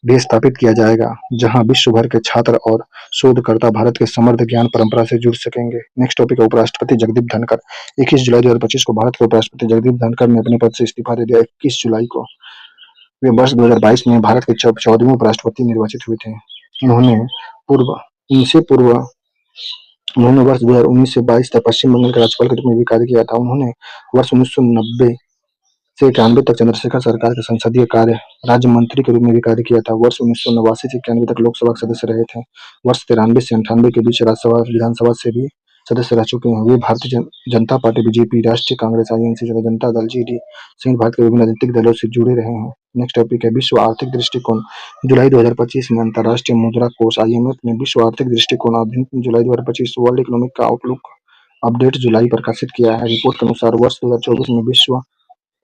भी स्थापित किया जाएगा, जहां विश्व भर के छात्र और शोधकर्ता भारत की समृद्ध ज्ञान परंपरा से जुड़ सकेंगे। नेक्स्ट टॉपिक है उपराष्ट्रपति जगदीप धनखड़। 21 जुलाई 2025 को भारत के उपराष्ट्रपति जगदीप धनखड़ ने अपने पद से इस्तीफा दे दिया। 21 जुलाई को वे वर्ष 2022 में भारत के 14वें उपराष्ट्रपति निर्वाचित हुए थे। उन्होंने पूर्व इनसे पूर्व उन्होंने वर्ष 2019 से 22 तक पश्चिम बंगाल के राज्यपाल के रूप में भी कार्य किया था। उन्होंने वर्ष 1990 से 91 तक चंद्रशेखर सरकार के संसदीय कार्य राज्य मंत्री के रूप में भी कार्य किया था। वर्ष 1989 से 91 तक लोकसभा के सदस्य रहे थे। वर्ष 93 से 98 के बीच राज्यसभा विधानसभा से भी सदस्य रह चुके हैं। वे भारतीय जनता पार्टी, बीजेपी, राष्ट्रीय कांग्रेस, आईएनसी, जनता दल, जीडी सहित भारत के विभिन्न राजनीतिक दलों से जुड़े रहे हैं। नेक्स्ट टॉपिक है विश्व आर्थिक दृष्टिकोण। जुलाई 2025 में अंतर्राष्ट्रीय मुद्रा कोष (आईएमएफ) ने विश्व आर्थिक दृष्टिकोण आधुनिक जुलाई 2025 वर्ल्ड इकोनॉमिक आउटलुक अपडेट जुलाई प्रकाशित किया है। रिपोर्ट के अनुसार वर्ष 2024 में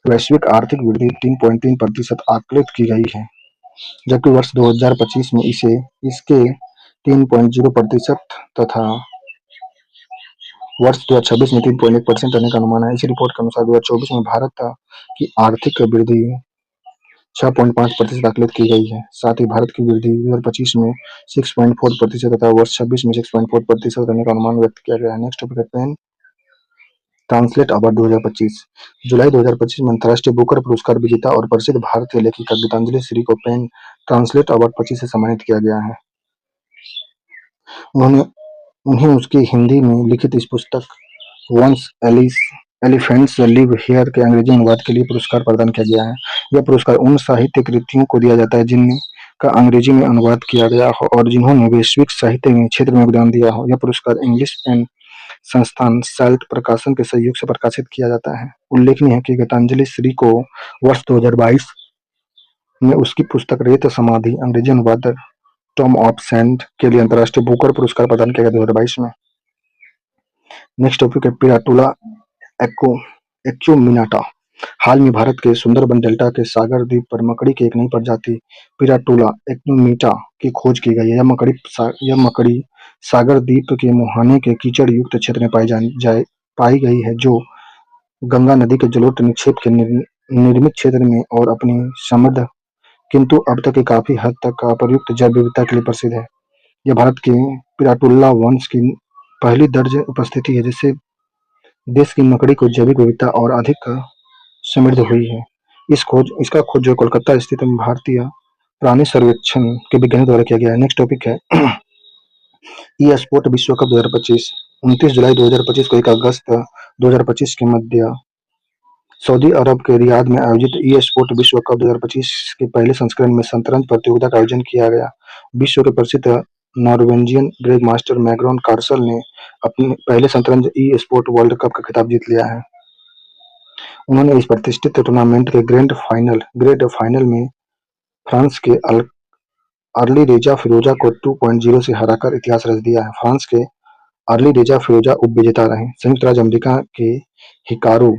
वैश्विक आर्थिक वृद्धि 3.3% आकलित की गई है, जबकि वर्ष 2025 में इसके 3.0% तथा वर्ष 2026 में 3.1% रहने का अनुमान है। इसी रिपोर्ट के अनुसार 2024 में भारत की आर्थिक वृद्धि 6.5% आकलित की गई है। साथ ही भारत की वृद्धि 2025 में 6.4% तथा वर्ष 26 में 6.4% रहने का अनुमान व्यक्त किया गया है। नेक्स्ट टॉपिक है पेन ट्रांसलेट अवार्ड 2025। जुलाई 2025 में अंतर्राष्ट्रीय बुकर पुरस्कार विजेता और प्रसिद्ध भारतीय लेखिका गीतांजलि श्री को पेन ट्रांसलेट अवार्ड 25 से सम्मानित किया गया है। उन्हें उसकी हिंदी में लिखित इस पुस्तक वंस एलिफेंट्स लिव हियर के अंग्रेजी अनुवाद के लिए पुरस्कार प्रदान किया गया है। यह पुरस्कार उन साहित्य कृतियों को दिया जाता है जिनका अंग्रेजी में अनुवाद किया गया हो और जिन्होंने वैश्विक साहित्य क्षेत्र में योगदान दिया हो। यह पुरस्कार इंग्लिश पेन संस्थान साल्ट प्रकाशन के सहयोग से प्रकाशित किया जाता है। उल्लेखनीय है कि गीतांजलि श्री को वर्ष 2022 में उसकी पुस्तक रेत समाधि अंग्रेजी अनुवाद टॉम ऑफ सैंड के लिए अंतर्राष्ट्रीय बुकर पुरस्कार प्रदान किया गया 2022 में। नेक्स्ट टॉपिक है पिराटूला एक्यूमिनाटा। हाल में भारत के सुंदरबन डेल्टा के सागर द्वीप पर मकड़ी की एक नई प्रजाति पिराटूला एक्यूमिनाटा की खोज की गई है। यह मकड़ी सागर द्वीप के मुहाने के कीचड़ युक्त क्षेत्र में पाई गई है, जो गंगा नदी के जलोढ़ निक्षेप के निर्मित क्षेत्र में और अपनी समृद्ध किंतु अब तक की काफी हद तक अप्रयुक्त जैव विविधता के लिए प्रसिद्ध है। यह भारत के पिराटूला वंश की पहली दर्ज उपस्थिति है जिससे देश की मकड़ी को जैविक विविधता और अधिक समृद्ध हुई है। इसका खोज जो कोलकाता स्थित भारतीय प्राणी सर्वेक्षण के विज्ञानियों द्वारा किया गया है। नेक्स्ट टॉपिक है ई स्पोर्ट विश्व कप 2025। 29 जुलाई 2025 को 1 अगस्त 2025 के मध्य सऊदी अरब के रियाद में आयोजित ई स्पोर्ट विश्व कप 2025 के पहले संस्करण में शतरंज प्रतियोगिता का आयोजन किया गया। विश्व के प्रसिद्ध Norwegian grand master Magnus Carlsen ने अपने पहले शतरंज ई स्पोर्ट वर्ल्ड कप का खिताब जीत लिया है। उन्होंने इस प्रतिष्ठित टूर्नामेंट के ग्रैंड फाइनल में फ्रांस के अर्ली रेजा फिरोजा को 2.0 से हराकर इतिहास रच दिया है। फ्रांस के अर्ली रेजा फिरोजा उपविजेता रहे। संयुक्त राज्य अमेरिका के हिकारू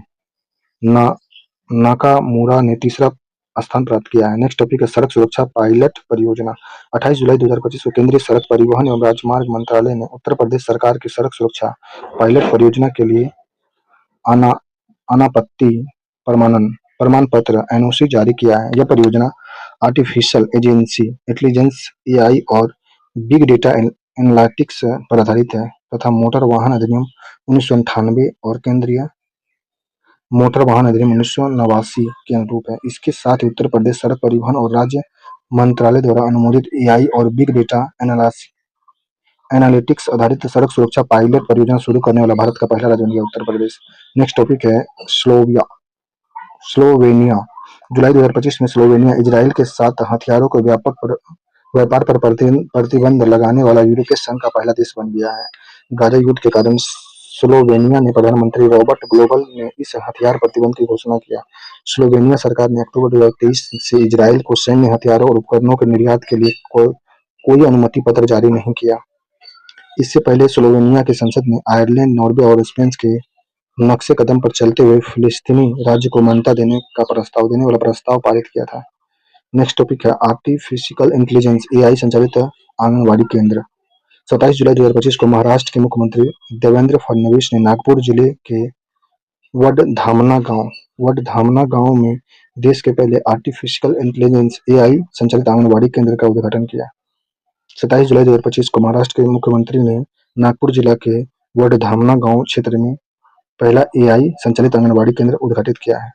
नाकामुरा ने तीसरा स्थान प्राप्त किया है। नेक्स्ट टॉपिक है सड़क सुरक्षा पायलट परियोजना। 28 जुलाई 2025 को केंद्रीय सड़क परिवहन एवं राजमार्ग मंत्रालय ने उत्तर प्रदेश सरकार की सड़क सुरक्षा पायलट परियोजना के लिए अनापत्ति प्रमाण पत्र (एनओसी) जारी किया है। यह परियोजना आर्टिफिशियल इंटेलिजेंस (एआई) और बिग डेटा एनालिटिक्स पर आधारित है तथा मोटर वाहन अधिनियम 1998 और केंद्रीय मोटर वाहन अधिनियम 1989 के अनुरूप है। इसके साथ ही उत्तर प्रदेश सड़क परिवहन और राज्य मंत्रालय द्वारा अनुमोदित एआई और बिग डेटा एनालिटिक्स आधारित सड़क सुरक्षा पायलट परियोजना शुरू करने वाला भारत का पहला राज्य बन गया उत्तर प्रदेश। नेक्स्ट टॉपिक है स्लोवेनिया। जुलाई 2025 में स्लोवेनिया इजराइल के साथ हथियारों के व्यापार पर प्रतिबंध लगाने वाला यूरोपीय संघ का पहला देश बन गया है। गाजा युद्ध के कारण स्लोवेनिया ने प्रधानमंत्री रॉबर्ट गोबल ने इस हथियार प्रतिबंध की घोषणा किया। स्लोवेनिया सरकार ने अक्टूबर 2023 से इजराइल को सैन्य हथियारों और उपकरणों के निर्यात के लिए कोई अनुमति पत्र जारी नहीं किया। इससे पहले स्लोवेनिया की संसद ने आयरलैंड, नॉर्वे और स्पेन के नक्शे कदम पर चलते हुए फिलिस्तीनी राज्य को मान्यता देने वाला प्रस्ताव पारित किया था। नेक्स्ट टॉपिक है आर्टिफिशियल इंटेलिजेंस एआई संचालित आंगनबाड़ी केंद्र। 27 जुलाई 2025 को महाराष्ट्र के मुख्यमंत्री देवेंद्र फडणवीस ने नागपुर जिले के वडधामना गांव में देश के पहले आर्टिफिशियल इंटेलिजेंस एआई संचालित आंगनबाड़ी केंद्र का उद्घाटन किया। 27 जुलाई 2025 को महाराष्ट्र के मुख्यमंत्री ने नागपुर जिला के वडधामना गांव क्षेत्र में पहला एआई संचालित आंगनबाड़ी केंद्र उद्घाटित किया है।